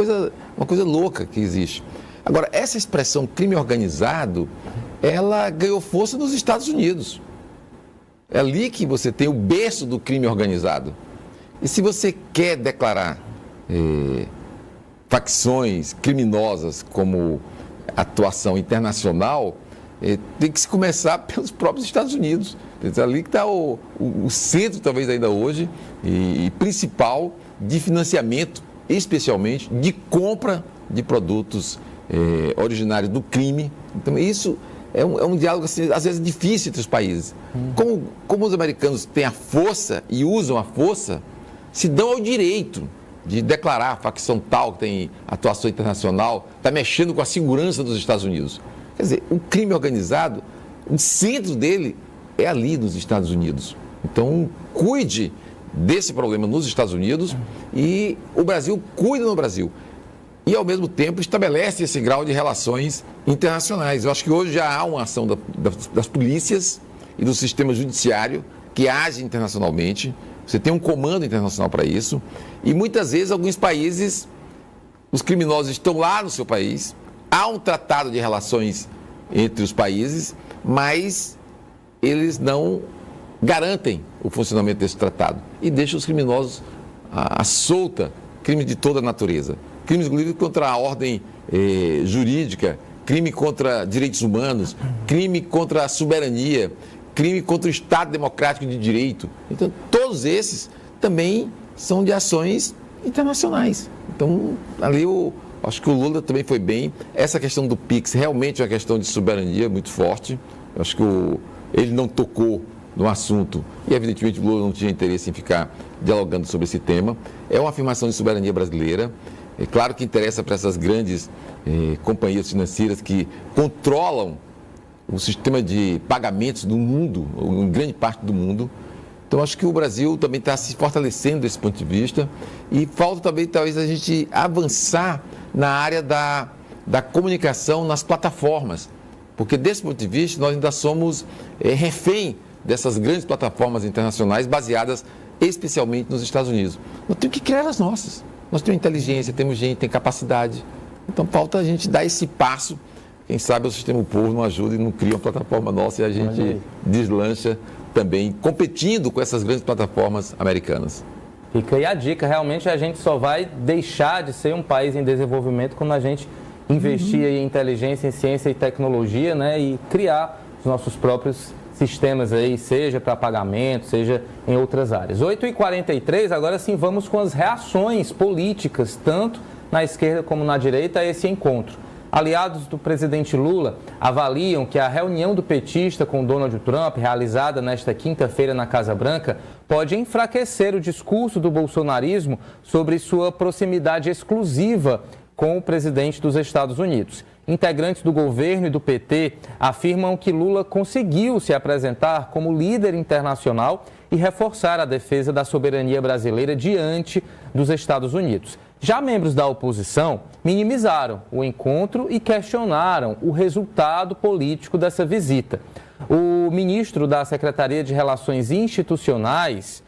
coisa louca que existe. Agora, essa expressão crime organizado, ela ganhou força nos Estados Unidos. É ali que você tem o berço do crime organizado. E se você quer declarar facções criminosas como atuação internacional, tem que se começar pelos próprios Estados Unidos. É ali que está o centro, talvez ainda hoje, e principal de financiamento, especialmente de compra de produtos originários do crime. Então, isso é um diálogo, assim, às vezes, difícil entre os países. Como os americanos têm a força e usam a força, se dão ao direito de declarar a facção tal que tem atuação internacional, está mexendo com a segurança dos Estados Unidos. Quer dizer, o crime organizado, o centro dele é ali nos Estados Unidos. Então, cuide desse problema nos Estados Unidos e o Brasil cuida no Brasil. E, ao mesmo tempo, estabelece esse grau de relações internacionais. Eu acho que hoje já há uma ação das polícias e do sistema judiciário que age internacionalmente. Você tem um comando internacional para isso. E, muitas vezes, alguns países, os criminosos estão lá no seu país. Há um tratado de relações entre os países, mas eles não garantem o funcionamento desse tratado e deixam os criminosos à solta, crimes de toda natureza. Crimes, inclusive, contra a ordem jurídica, crime contra direitos humanos, crime contra a soberania, crime contra o Estado democrático de direito. Então, todos esses também são de ações internacionais. Então, ali eu acho que o Lula também foi bem. Essa questão do PIX realmente é uma questão de soberania muito forte. Eu acho que ele não tocou no assunto e, evidentemente, o Lula não tinha interesse em ficar dialogando sobre esse tema. É uma afirmação de soberania brasileira. É claro que interessa para essas grandes companhias financeiras que controlam o sistema de pagamentos do mundo, em grande parte do mundo. Então, acho que o Brasil também está se fortalecendo desse ponto de vista e falta também, talvez, a gente avançar na área da comunicação nas plataformas, porque, desse ponto de vista, nós ainda somos refém dessas grandes plataformas internacionais baseadas especialmente nos Estados Unidos. Nós temos que criar as nossas. Nós temos inteligência, temos gente, tem capacidade. Então, falta a gente dar esse passo. Quem sabe o Sistema Povo não ajuda e não cria uma plataforma nossa e a gente deslancha também, competindo com essas grandes plataformas americanas. Fica aí a dica. Realmente, a gente só vai deixar de ser um país em desenvolvimento quando a gente investir em inteligência, em ciência e tecnologia, né? E criar os nossos próprios sistemas aí, seja para pagamento, seja em outras áreas. 8h43, agora sim vamos com as reações políticas, tanto na esquerda como na direita, a esse encontro. Aliados do presidente Lula avaliam que a reunião do petista com Donald Trump, realizada nesta quinta-feira na Casa Branca, pode enfraquecer o discurso do bolsonarismo sobre sua proximidade exclusiva com o presidente dos Estados Unidos. Integrantes do governo e do PT afirmam que Lula conseguiu se apresentar como líder internacional e reforçar a defesa da soberania brasileira diante dos Estados Unidos. Já membros da oposição minimizaram o encontro e questionaram o resultado político dessa visita. O ministro da Secretaria de Relações Institucionais,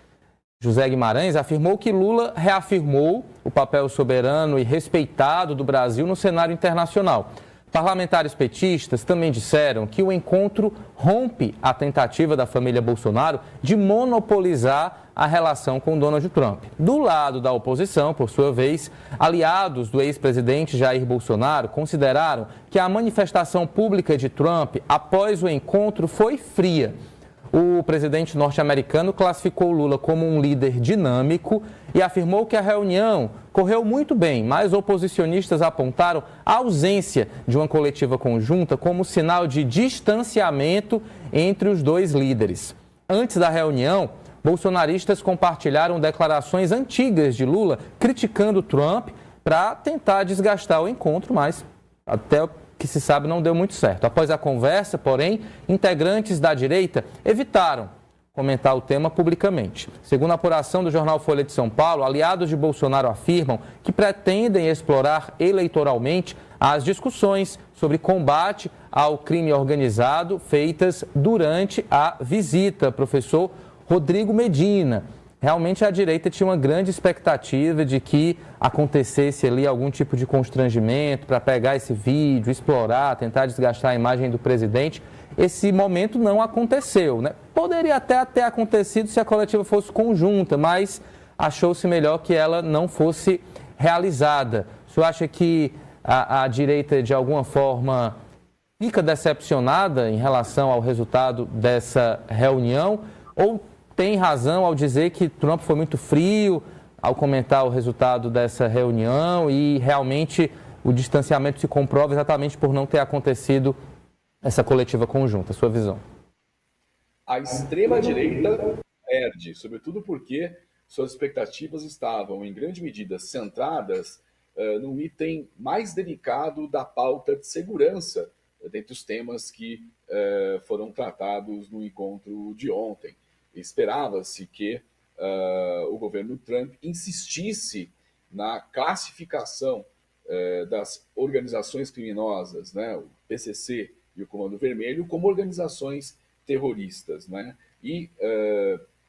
José Guimarães, afirmou que Lula reafirmou o papel soberano e respeitado do Brasil no cenário internacional. Parlamentares petistas também disseram que o encontro rompe a tentativa da família Bolsonaro de monopolizar a relação com Donald Trump. Do lado da oposição, por sua vez, aliados do ex-presidente Jair Bolsonaro consideraram que a manifestação pública de Trump após o encontro foi fria. O presidente norte-americano classificou Lula como um líder dinâmico e afirmou que a reunião correu muito bem, mas oposicionistas apontaram a ausência de uma coletiva conjunta como sinal de distanciamento entre os dois líderes. Antes da reunião, bolsonaristas compartilharam declarações antigas de Lula criticando Trump para tentar desgastar o encontro, mas até que se sabe não deu muito certo. Após a conversa, porém, integrantes da direita evitaram comentar o tema publicamente. Segundo a apuração do jornal Folha de São Paulo, aliados de Bolsonaro afirmam que pretendem explorar eleitoralmente as discussões sobre combate ao crime organizado feitas durante a visita. Professor Rodrigo Medina, realmente a direita tinha uma grande expectativa de que acontecesse ali algum tipo de constrangimento para pegar esse vídeo, explorar, tentar desgastar a imagem do presidente. Esse momento não aconteceu, né? Poderia até ter acontecido se a coletiva fosse conjunta, mas achou-se melhor que ela não fosse realizada. O senhor acha que a direita, de alguma forma, fica decepcionada em relação ao resultado dessa reunião? Ou tem razão ao dizer que Trump foi muito frio ao comentar o resultado dessa reunião e realmente o distanciamento se comprova exatamente por não ter acontecido essa coletiva conjunta? Sua visão? A extrema-direita perde, sobretudo porque suas expectativas estavam, em grande medida, centradas no item mais delicado da pauta de segurança, dentre os temas que foram tratados no encontro de ontem. esperava-se que o governo Trump insistisse na classificação das organizações criminosas, né, o PCC e o Comando Vermelho, como organizações terroristas, né, e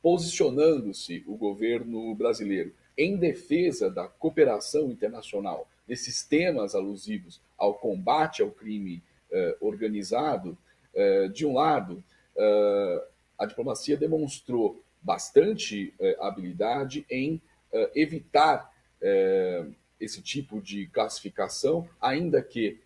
posicionando-se o governo brasileiro em defesa da cooperação internacional nesses temas alusivos ao combate ao crime organizado, de um lado, a diplomacia demonstrou bastante habilidade em evitar esse tipo de classificação, ainda que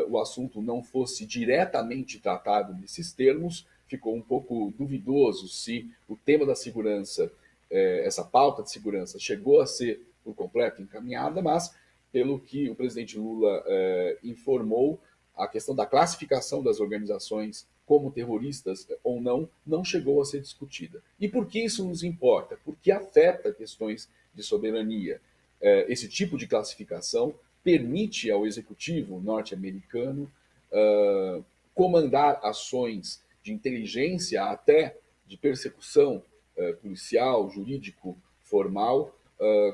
o assunto não fosse diretamente tratado nesses termos. Ficou um pouco duvidoso se o tema da segurança, essa pauta de segurança, chegou a ser por completo encaminhada, mas, pelo que o presidente Lula informou, a questão da classificação das organizações como terroristas ou não chegou a ser discutida. E por que isso nos importa? Porque afeta questões de soberania. Esse tipo de classificação permite ao executivo norte-americano comandar ações de inteligência, até de persecução policial, jurídico, formal,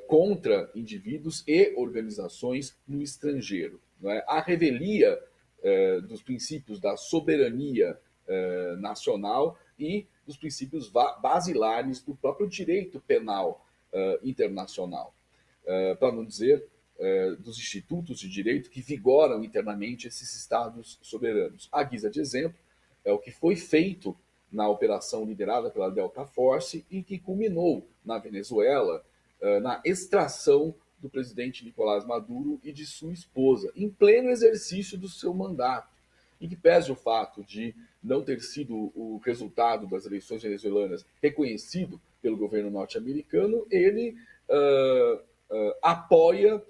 contra indivíduos e organizações no estrangeiro. Não é? A revelia dos princípios da soberania nacional e dos princípios basilares do próprio direito penal internacional, para não dizer dos institutos de direito que vigoram internamente esses estados soberanos. À guisa de exemplo, é o que foi feito na operação liderada pela Delta Force e que culminou na Venezuela, na extração do presidente Nicolás Maduro e de sua esposa, em pleno exercício do seu mandato, em que pese o fato de não ter sido o resultado das eleições venezuelanas reconhecido pelo governo norte-americano, ele apoia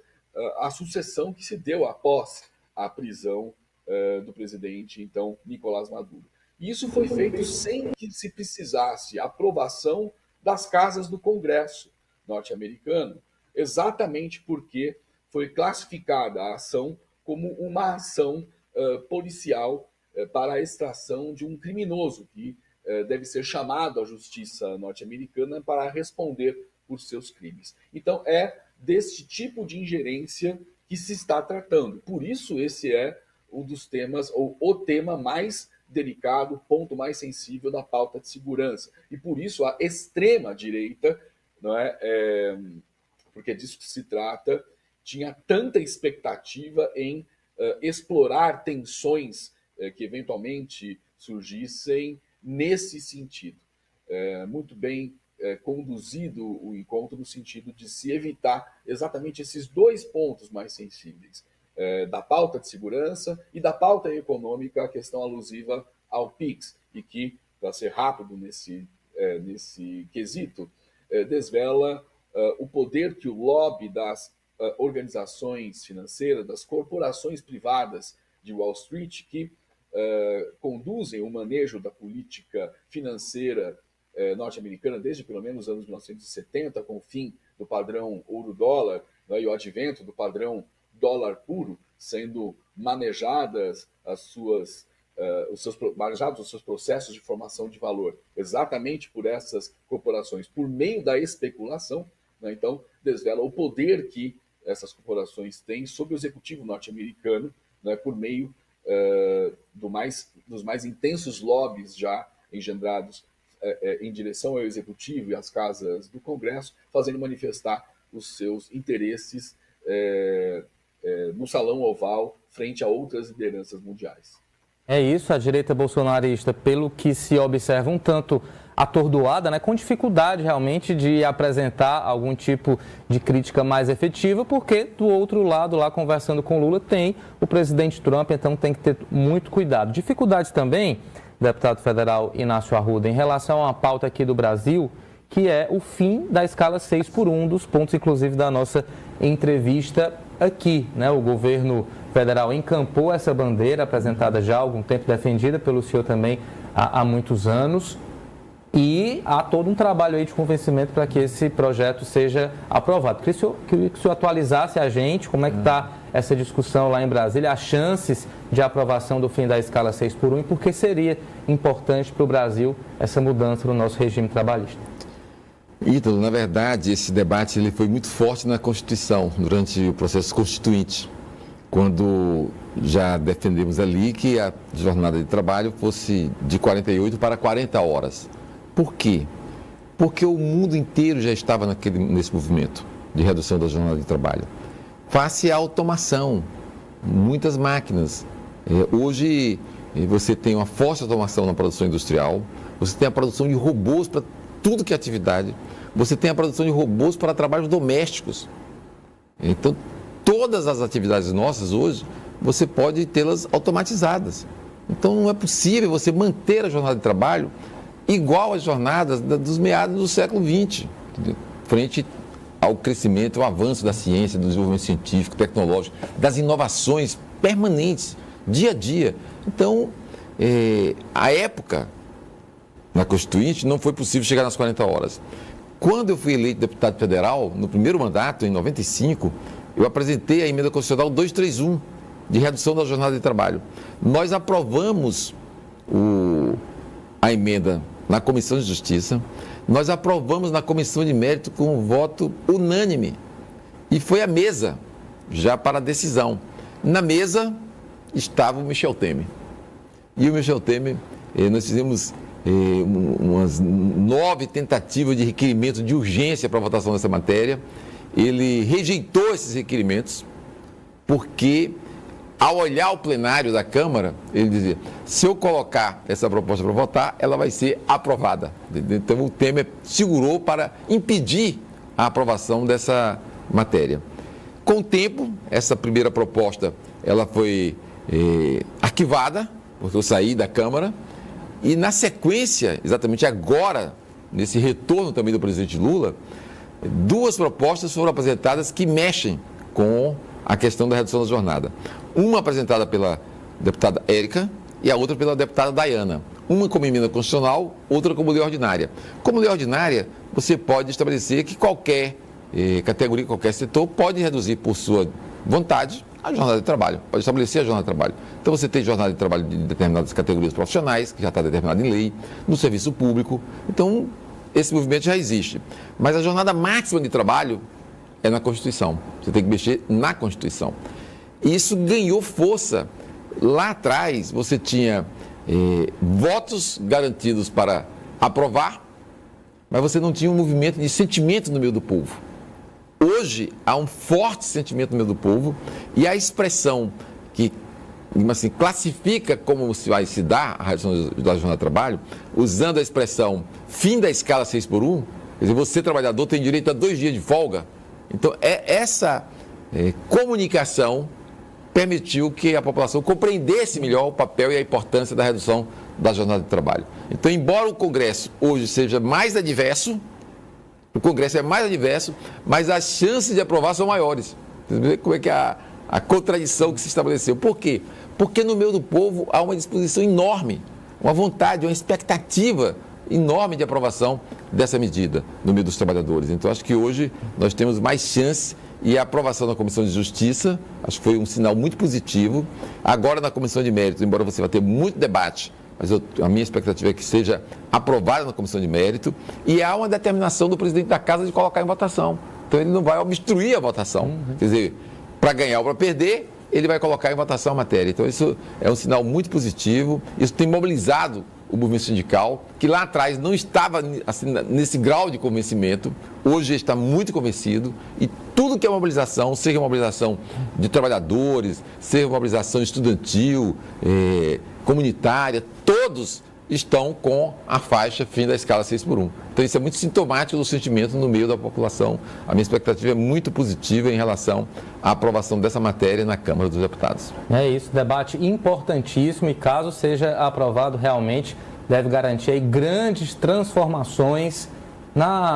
a sucessão que se deu após a prisão do presidente, então, Nicolás Maduro. E isso foi feito sem que se precisasse aprovação das casas do Congresso norte-americano, exatamente porque foi classificada a ação como uma ação policial para a extração de um criminoso que deve ser chamado à justiça norte-americana para responder por seus crimes. Então, é deste tipo de ingerência que se está tratando. Por isso, esse é um dos temas, ou o tema mais delicado, ponto mais sensível da pauta de segurança. E por isso a extrema-direita, não é, porque disso que se trata, tinha tanta expectativa em explorar tensões que eventualmente surgissem nesse sentido. Muito bem conduzido o encontro no sentido de se evitar exatamente esses dois pontos mais sensíveis, da pauta de segurança e da pauta econômica, a questão alusiva ao PIX, e que, para ser rápido nesse quesito, desvela o poder que o lobby das organizações financeiras, das corporações privadas de Wall Street, que conduzem o manejo da política financeira norte-americana desde pelo menos os anos 1970, com o fim do padrão ouro-dólar, né, e o advento do padrão dólar puro, sendo manejados os seus processos de formação de valor exatamente por essas corporações, por meio da especulação, né, então desvela o poder que essas corporações têm sobre o executivo norte-americano, né, por meio dos mais intensos lobbies já engendrados em direção ao executivo e às casas do Congresso, fazendo manifestar os seus interesses no Salão Oval frente a outras lideranças mundiais. É isso, a direita bolsonarista, pelo que se observa, um tanto atordoada, né, com dificuldade realmente de apresentar algum tipo de crítica mais efetiva, porque do outro lado, lá conversando com Lula, tem o presidente Trump, então tem que ter muito cuidado. Dificuldades também, deputado federal Inácio Arruda, em relação a uma pauta aqui do Brasil, que é o fim da escala 6x1, dos pontos, inclusive, da nossa entrevista aqui, né? O governo federal encampou essa bandeira, apresentada já há algum tempo, defendida pelo senhor também há muitos anos. E há todo um trabalho aí de convencimento para que esse projeto seja aprovado. Queria que o senhor atualizasse a gente como é que está essa discussão lá em Brasília, as chances de aprovação do fim da escala 6x1 e por que seria importante para o Brasil essa mudança no nosso regime trabalhista. Ítalo, na verdade, esse debate ele foi muito forte na Constituição, durante o processo constituinte, quando já defendemos ali que a jornada de trabalho fosse de 48 para 40 horas. Por quê? Porque o mundo inteiro já estava nesse movimento de redução da jornada de trabalho. Face à automação, muitas máquinas. Hoje você tem uma forte automação na produção industrial, você tem a produção de robôs para tudo que é atividade, você tem a produção de robôs para trabalhos domésticos. Então, todas as atividades nossas hoje, você pode tê-las automatizadas. Então, não é possível você manter a jornada de trabalho igual às jornadas dos meados do século XX, frente ao crescimento, ao avanço da ciência, do desenvolvimento científico, tecnológico, das inovações permanentes, dia a dia. Então, a época, na Constituinte, não foi possível chegar nas 40 horas. Quando eu fui eleito deputado federal, no primeiro mandato, em 95, eu apresentei a emenda constitucional 231, de redução da jornada de trabalho. Nós aprovamos a emenda na Comissão de Justiça, nós aprovamos na Comissão de Mérito com um voto unânime. E foi a mesa, já para a decisão. Na mesa estava o Michel Temer. E o Michel Temer, nós fizemos umas 9 tentativas de requerimento de urgência para a votação dessa matéria. Ele rejeitou esses requerimentos, porque ao olhar o plenário da Câmara, ele dizia, se eu colocar essa proposta para votar, ela vai ser aprovada. Então o Temer segurou para impedir a aprovação dessa matéria. Com o tempo, essa primeira proposta ela foi arquivada, porque eu saí da Câmara, e na sequência, exatamente agora, nesse retorno também do presidente Lula, 2 propostas foram apresentadas que mexem com a questão da redução da jornada. Uma apresentada pela deputada Érica e a outra pela deputada Dayana. Uma como emenda constitucional, outra como lei ordinária. Como lei ordinária, você pode estabelecer que qualquer categoria, qualquer setor pode reduzir por sua vontade a jornada de trabalho, pode estabelecer a jornada de trabalho. Então você tem jornada de trabalho de determinadas categorias profissionais, que já está determinada em lei, no serviço público. Então, esse movimento já existe. Mas a jornada máxima de trabalho é na Constituição. Você tem que mexer na Constituição. E isso ganhou força. Lá atrás, você tinha votos garantidos para aprovar, mas você não tinha um movimento de sentimento no meio do povo. Hoje, há um forte sentimento no meio do povo e a expressão que assim, classifica como vai se dar a redução da jornada de trabalho, usando a expressão fim da escala 6x1, quer dizer, você, trabalhador, tem direito a 2 dias de folga. Então, essa comunicação permitiu que a população compreendesse melhor o papel e a importância da redução da jornada de trabalho. Então, embora o Congresso hoje seja mais adverso, o Congresso é mais adverso, mas as chances de aprovar são maiores. Você vê como é que é a contradição que se estabeleceu. Por quê? Porque no meio do povo há uma disposição enorme, uma vontade, uma expectativa enorme de aprovação dessa medida no meio dos trabalhadores. Então, acho que hoje nós temos mais chance e a aprovação na Comissão de Justiça, acho que foi um sinal muito positivo. Agora, na Comissão de Mérito, embora você vá ter muito debate, mas a minha expectativa é que seja aprovada na Comissão de Mérito, e há uma determinação do presidente da Casa de colocar em votação. Então, ele não vai obstruir a votação. Quer dizer, para ganhar ou para perder, ele vai colocar em votação a matéria. Então, isso é um sinal muito positivo. Isso tem mobilizado o movimento sindical, que lá atrás não estava assim, nesse grau de convencimento, hoje está muito convencido, e tudo que é mobilização, seja mobilização de trabalhadores, seja mobilização estudantil, comunitária, todos estão com a faixa fim da escala 6x1. Então isso é muito sintomático do sentimento no meio da população. A minha expectativa é muito positiva em relação à aprovação dessa matéria na Câmara dos Deputados. É isso, debate importantíssimo e caso seja aprovado realmente deve garantir aí grandes transformações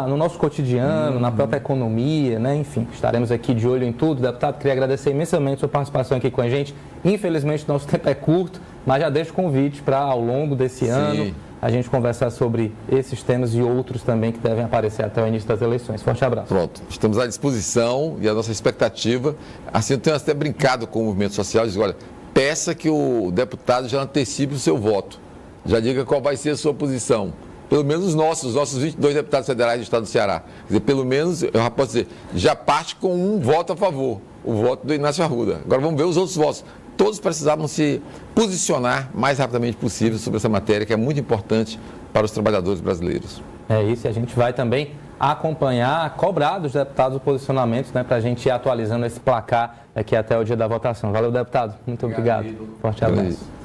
no nosso cotidiano, na própria economia, né? Enfim, estaremos aqui de olho em tudo. Deputado, queria agradecer imensamente a sua participação aqui com a gente. Infelizmente, nosso tempo é curto, mas já deixo o convite para, ao longo desse ano, a gente conversar sobre esses temas e outros também que devem aparecer até o início das eleições. Forte abraço. Pronto, estamos à disposição e a nossa expectativa, assim, eu tenho até brincado com o movimento social, digo, olha, peça que o deputado já antecipe o seu voto, já diga qual vai ser a sua posição. Pelo menos os nossos 22 deputados federais do estado do Ceará. Quer dizer, pelo menos, eu já posso dizer, já parte com um voto a favor, o voto do Inácio Arruda. Agora vamos ver os outros votos. Todos precisavam se posicionar o mais rapidamente possível sobre essa matéria, que é muito importante para os trabalhadores brasileiros. É isso, e a gente vai também acompanhar, cobrar dos deputados os posicionamentos, né, para a gente ir atualizando esse placar aqui até o dia da votação. Valeu, deputado. Muito obrigado. Forte abraço.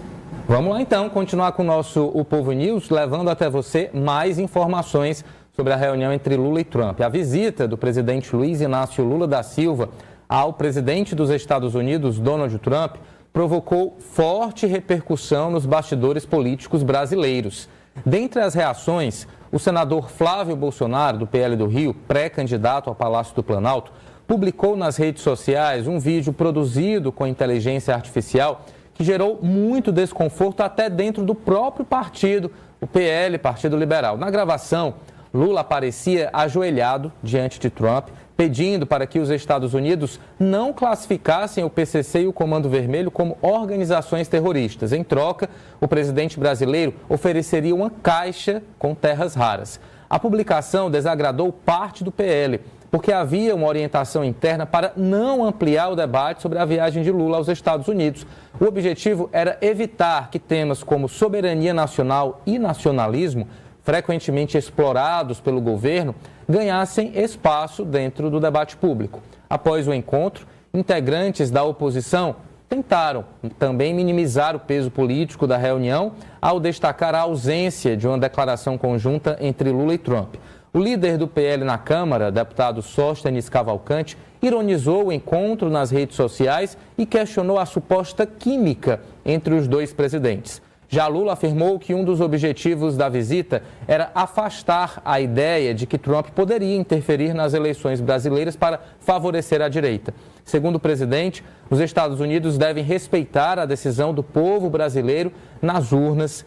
Vamos lá, então, continuar com o nosso O Povo News, levando até você mais informações sobre a reunião entre Lula e Trump. A visita do presidente Luiz Inácio Lula da Silva ao presidente dos Estados Unidos, Donald Trump, provocou forte repercussão nos bastidores políticos brasileiros. Dentre as reações, o senador Flávio Bolsonaro, do PL do Rio, pré-candidato ao Palácio do Planalto, publicou nas redes sociais um vídeo produzido com inteligência artificial que gerou muito desconforto até dentro do próprio partido, o PL, Partido Liberal. Na gravação, Lula aparecia ajoelhado diante de Trump, pedindo para que os Estados Unidos não classificassem o PCC e o Comando Vermelho como organizações terroristas. Em troca, o presidente brasileiro ofereceria uma caixa com terras raras. A publicação desagradou parte do PL, porque havia uma orientação interna para não ampliar o debate sobre a viagem de Lula aos Estados Unidos. O objetivo era evitar que temas como soberania nacional e nacionalismo, frequentemente explorados pelo governo, ganhassem espaço dentro do debate público. Após o encontro, integrantes da oposição tentaram também minimizar o peso político da reunião ao destacar a ausência de uma declaração conjunta entre Lula e Trump. O líder do PL na Câmara, deputado Sóstenes Cavalcante, ironizou o encontro nas redes sociais e questionou a suposta química entre os dois presidentes. Já Lula afirmou que um dos objetivos da visita era afastar a ideia de que Trump poderia interferir nas eleições brasileiras para favorecer a direita. Segundo o presidente, os Estados Unidos devem respeitar a decisão do povo brasileiro nas urnas.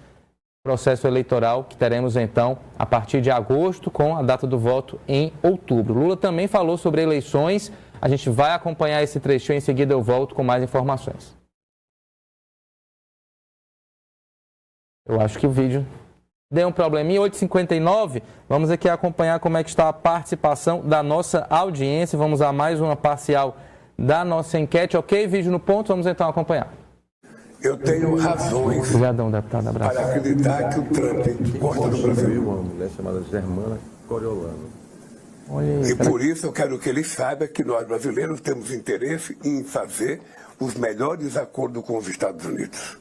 Processo eleitoral que teremos então a partir de agosto, com a data do voto em outubro. Lula também falou sobre eleições. A gente vai acompanhar esse trechinho, em seguida eu volto com mais informações. Eu acho que o vídeo deu um probleminha. 8h59, vamos aqui acompanhar como é que está a participação da nossa audiência. Vamos a mais uma parcial da nossa enquete. Ok, vídeo no ponto, vamos então acompanhar. Eu tenho razões para acreditar que o Trump gosta do Brasil. Uma mulher chamada Germana Coriolano. E por isso eu quero que ele saiba que nós brasileiros temos interesse em fazer os melhores acordos com os Estados Unidos.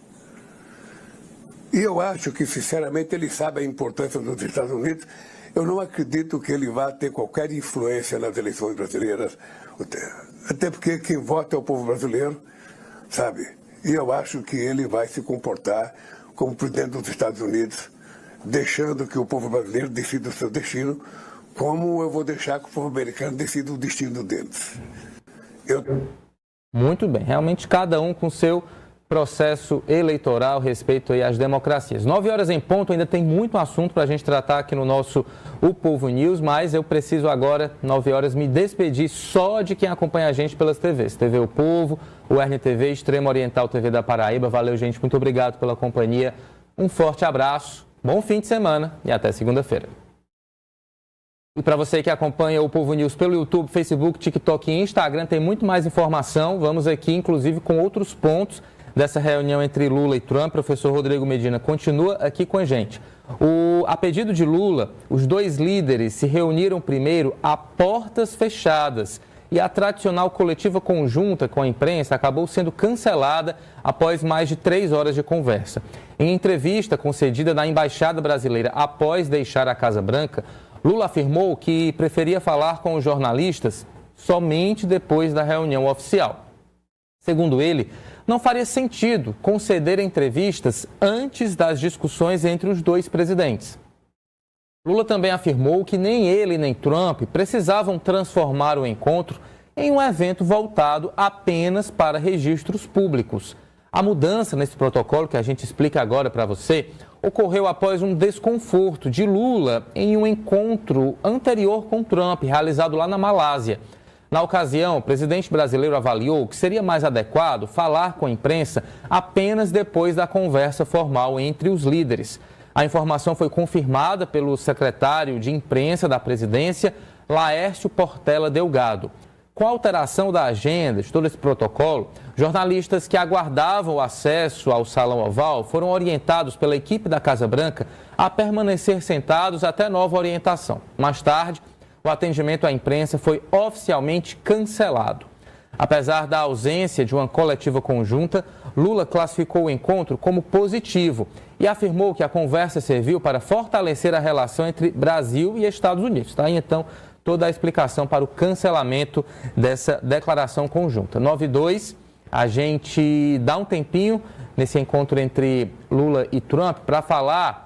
E eu acho que, sinceramente, ele sabe a importância dos Estados Unidos. Eu não acredito que ele vá ter qualquer influência nas eleições brasileiras, até porque quem vota é o povo brasileiro, sabe? E eu acho que ele vai se comportar como presidente dos Estados Unidos, deixando que o povo brasileiro decida o seu destino, como eu vou deixar que o povo americano decida o destino deles. Muito bem, realmente cada um com seu processo eleitoral, respeito aí às democracias. 9 horas em ponto, ainda tem muito assunto para a gente tratar aqui no nosso O Povo News, mas eu preciso agora, 9 horas, me despedir só de quem acompanha a gente pelas TVs. TV O Povo, o RNTV, Extremo Oriental TV da Paraíba. Valeu, gente, muito obrigado pela companhia. Um forte abraço, bom fim de semana e até segunda-feira. E para você que acompanha o Povo News pelo YouTube, Facebook, TikTok e Instagram, tem muito mais informação. Vamos aqui, inclusive, com outros pontos dessa reunião entre Lula e Trump. Professor Rodrigo Medina continua aqui com a gente. A pedido de Lula, os dois líderes se reuniram primeiro a portas fechadas e a tradicional coletiva conjunta com a imprensa acabou sendo cancelada após mais de 3 horas de conversa. Em entrevista concedida na Embaixada Brasileira após deixar a Casa Branca, Lula afirmou que preferia falar com os jornalistas somente depois da reunião oficial. Segundo ele, não faria sentido conceder entrevistas antes das discussões entre os dois presidentes. Lula também afirmou que nem ele nem Trump precisavam transformar o encontro em um evento voltado apenas para registros públicos. A mudança nesse protocolo, que a gente explica agora para você, ocorreu após um desconforto de Lula em um encontro anterior com Trump, realizado lá na Malásia. Na ocasião, o presidente brasileiro avaliou que seria mais adequado falar com a imprensa apenas depois da conversa formal entre os líderes. A informação foi confirmada pelo secretário de imprensa da presidência, Laércio Portela Delgado. Com a alteração da agenda de todo esse protocolo, jornalistas que aguardavam o acesso ao Salão Oval foram orientados pela equipe da Casa Branca a permanecer sentados até nova orientação. Mais tarde, o atendimento à imprensa foi oficialmente cancelado. Apesar da ausência de uma coletiva conjunta, Lula classificou o encontro como positivo e afirmou que a conversa serviu para fortalecer a relação entre Brasil e Estados Unidos. Está aí, então, toda a explicação para o cancelamento dessa declaração conjunta. 9:02, a gente dá um tempinho nesse encontro entre Lula e Trump para falar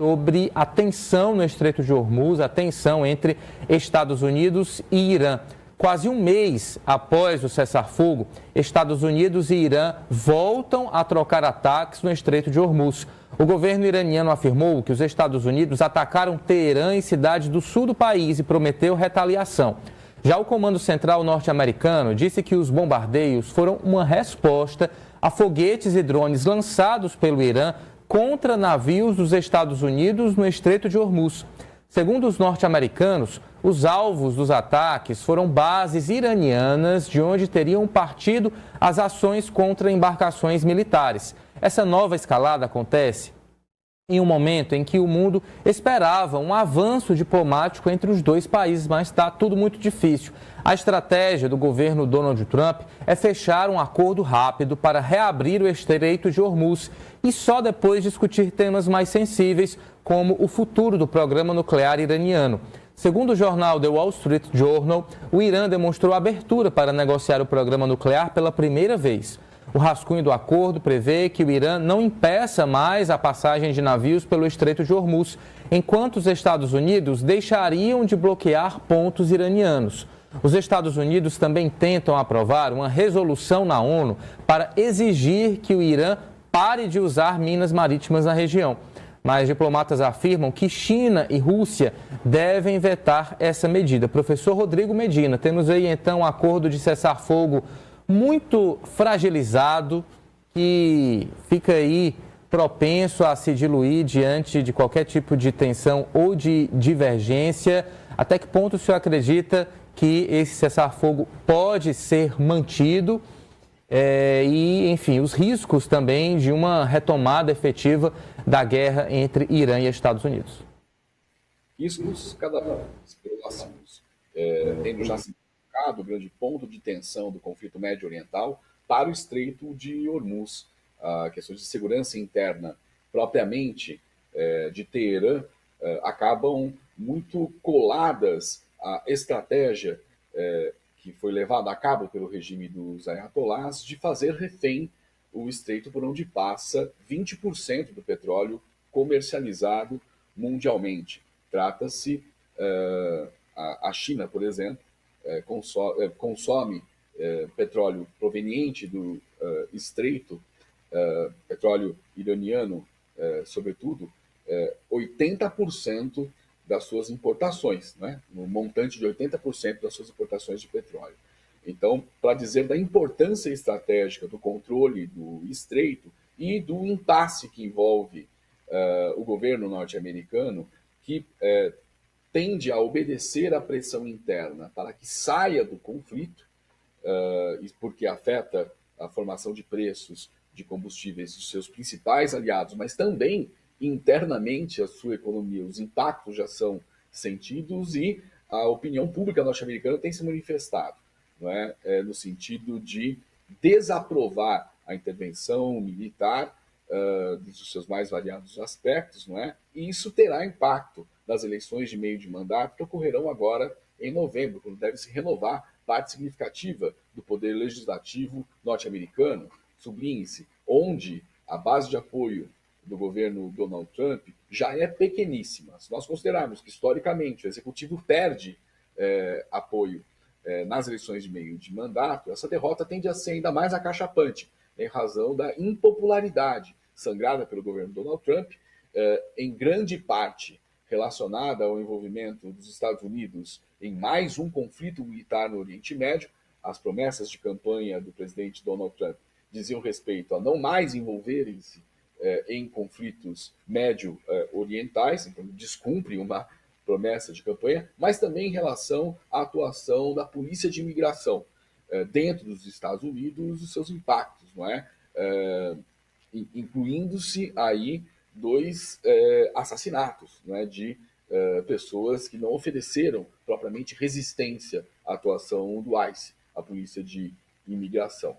sobre a tensão no Estreito de Hormuz, a tensão entre Estados Unidos e Irã. Quase um mês após o cessar-fogo, Estados Unidos e Irã voltam a trocar ataques no Estreito de Hormuz. O governo iraniano afirmou que os Estados Unidos atacaram Teherã e cidades do sul do país e prometeu retaliação. Já o Comando Central norte-americano disse que os bombardeios foram uma resposta a foguetes e drones lançados pelo Irã contra navios dos Estados Unidos no Estreito de Hormuz. Segundo os norte-americanos, os alvos dos ataques foram bases iranianas de onde teriam partido as ações contra embarcações militares. Essa nova escalada acontece em um momento em que o mundo esperava um avanço diplomático entre os dois países, mas está tudo muito difícil. A estratégia do governo Donald Trump é fechar um acordo rápido para reabrir o Estreito de Hormuz e só depois discutir temas mais sensíveis, como o futuro do programa nuclear iraniano. Segundo o jornal The Wall Street Journal, o Irã demonstrou abertura para negociar o programa nuclear pela primeira vez. O rascunho do acordo prevê que o Irã não impeça mais a passagem de navios pelo Estreito de Hormuz, enquanto os Estados Unidos deixariam de bloquear pontos iranianos. Os Estados Unidos também tentam aprovar uma resolução na ONU para exigir que o Irã pare de usar minas marítimas na região. Mas diplomatas afirmam que China e Rússia devem vetar essa medida. Professor Rodrigo Medina, temos aí então um acordo de cessar-fogo muito fragilizado, que fica aí propenso a se diluir diante de qualquer tipo de tensão ou de divergência. Até que ponto o senhor acredita que esse cessar-fogo pode ser mantido? E, enfim, os riscos também de uma retomada efetiva da guerra entre Irã e Estados Unidos. Riscos cada vez mais próximos, tendo já se o grande ponto de tensão do conflito médio-oriental para o Estreito de Hormuz. Questões de segurança interna propriamente de Teherã acabam muito coladas à estratégia que foi levada a cabo pelo regime dos ayatolás de fazer refém o estreito por onde passa 20% do petróleo comercializado mundialmente. Trata-se, a China, por exemplo, consome petróleo proveniente do estreito, petróleo iraniano, sobretudo, 80% das suas importações, né? No montante de 80% das suas importações de petróleo. Então, para dizer da importância estratégica do controle do estreito e do impasse que envolve o governo norte-americano, que tende a obedecer à pressão interna para que saia do conflito, porque afeta a formação de preços de combustíveis dos seus principais aliados, mas também internamente a sua economia. Os impactos já são sentidos e a opinião pública norte-americana tem se manifestado, não é? No sentido de desaprovar a intervenção militar dos seus mais variados aspectos, não é? E isso terá impacto nas eleições de meio de mandato que ocorrerão agora em novembro, quando deve se renovar parte significativa do poder legislativo norte-americano, sublinhe-se, onde a base de apoio do governo Donald Trump já é pequeníssima. Se nós considerarmos que, historicamente, o executivo perde apoio nas eleições de meio de mandato, essa derrota tende a ser ainda mais acachapante, em razão da impopularidade sangrada pelo governo Donald Trump em grande parte relacionada ao envolvimento dos Estados Unidos em mais um conflito militar no Oriente Médio. As promessas de campanha do presidente Donald Trump diziam respeito a não mais envolverem-se em conflitos médio-orientais, então descumpre uma promessa de campanha, mas também em relação à atuação da polícia de imigração dentro dos Estados Unidos e seus impactos, não é? Incluindo-se aí 2 assassinatos, não é? De pessoas que não ofereceram propriamente resistência à atuação do ICE, a polícia de imigração.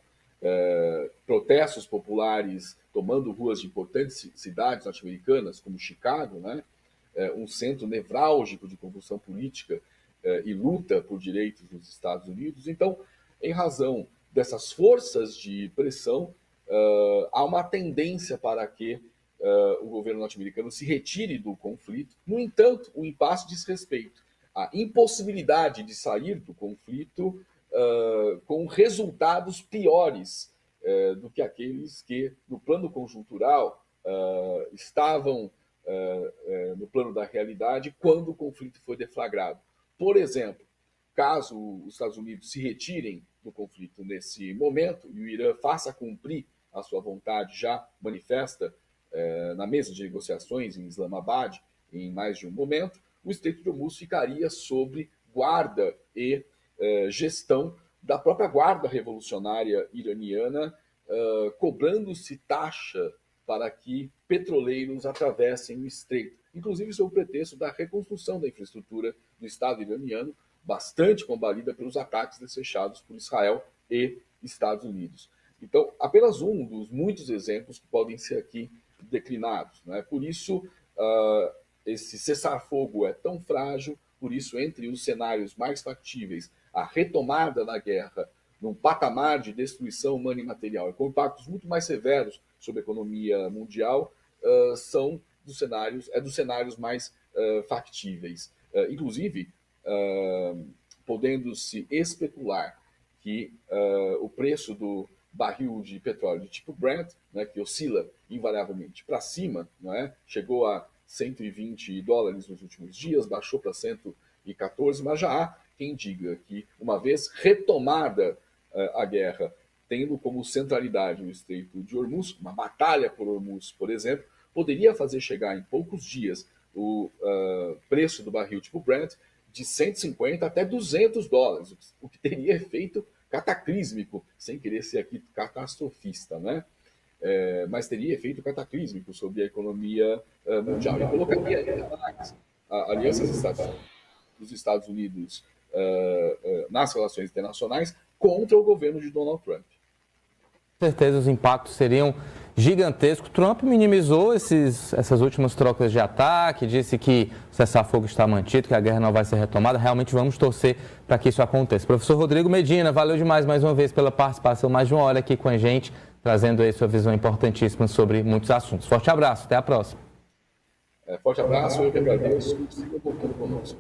Protestos populares tomando ruas de importantes cidades norte-americanas, como Chicago, né? Um centro nevrálgico de convulsão política e luta por direitos nos Estados Unidos. Então, em razão dessas forças de pressão, há uma tendência para que o governo norte-americano se retire do conflito. No entanto, o impasse diz respeito à impossibilidade de sair do conflito com resultados piores do que aqueles que, no plano conjuntural, estavam no plano da realidade quando o conflito foi deflagrado. Por exemplo, caso os Estados Unidos se retirem do conflito nesse momento e o Irã faça cumprir a sua vontade já manifesta na mesa de negociações em Islamabad em mais de um momento, o Estreito de Hormuz ficaria sob guarda e gestão da própria Guarda Revolucionária Iraniana, cobrando-se taxa para que petroleiros atravessem o estreito, inclusive sob o pretexto da reconstrução da infraestrutura do Estado iraniano, bastante combalida pelos ataques desfechados por Israel e Estados Unidos. Então, apenas um dos muitos exemplos que podem ser aqui declinados, né? Por isso, esse cessar-fogo é tão frágil, por isso, entre os cenários mais factíveis, a retomada da guerra num patamar de destruição humana e material, e com impactos muito mais severos sobre a economia mundial, são dos cenários mais factíveis. Inclusive, podendo-se especular que o preço do barril de petróleo de tipo Brent, né, que oscila invariavelmente para cima, não é? Chegou a $120 nos últimos dias, baixou para 114, mas já há quem diga que, uma vez retomada a guerra, tendo como centralidade o Estreito de Hormuz, uma batalha por Hormuz, por exemplo, poderia fazer chegar em poucos dias o preço do barril tipo Brent de 150 até $200, o que teria efeito cataclísmico, sem querer ser aqui catastrofista, né? Mas teria efeito cataclísmico sobre a economia mundial. E colocaria a aliança dos Estados Unidos nas relações internacionais contra o governo de Donald Trump. Com certeza os impactos seriam gigantescos. Trump minimizou essas últimas trocas de ataque, disse que o cessar-fogo está mantido, que a guerra não vai ser retomada. Realmente vamos torcer para que isso aconteça. Professor Rodrigo Medina, valeu demais mais uma vez pela participação, mais de uma hora aqui com a gente, trazendo aí sua visão importantíssima sobre muitos assuntos. Forte abraço, até a próxima. Forte abraço, eu que agradeço. Siga voltando conosco.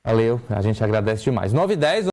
Valeu, a gente agradece demais. 9h10.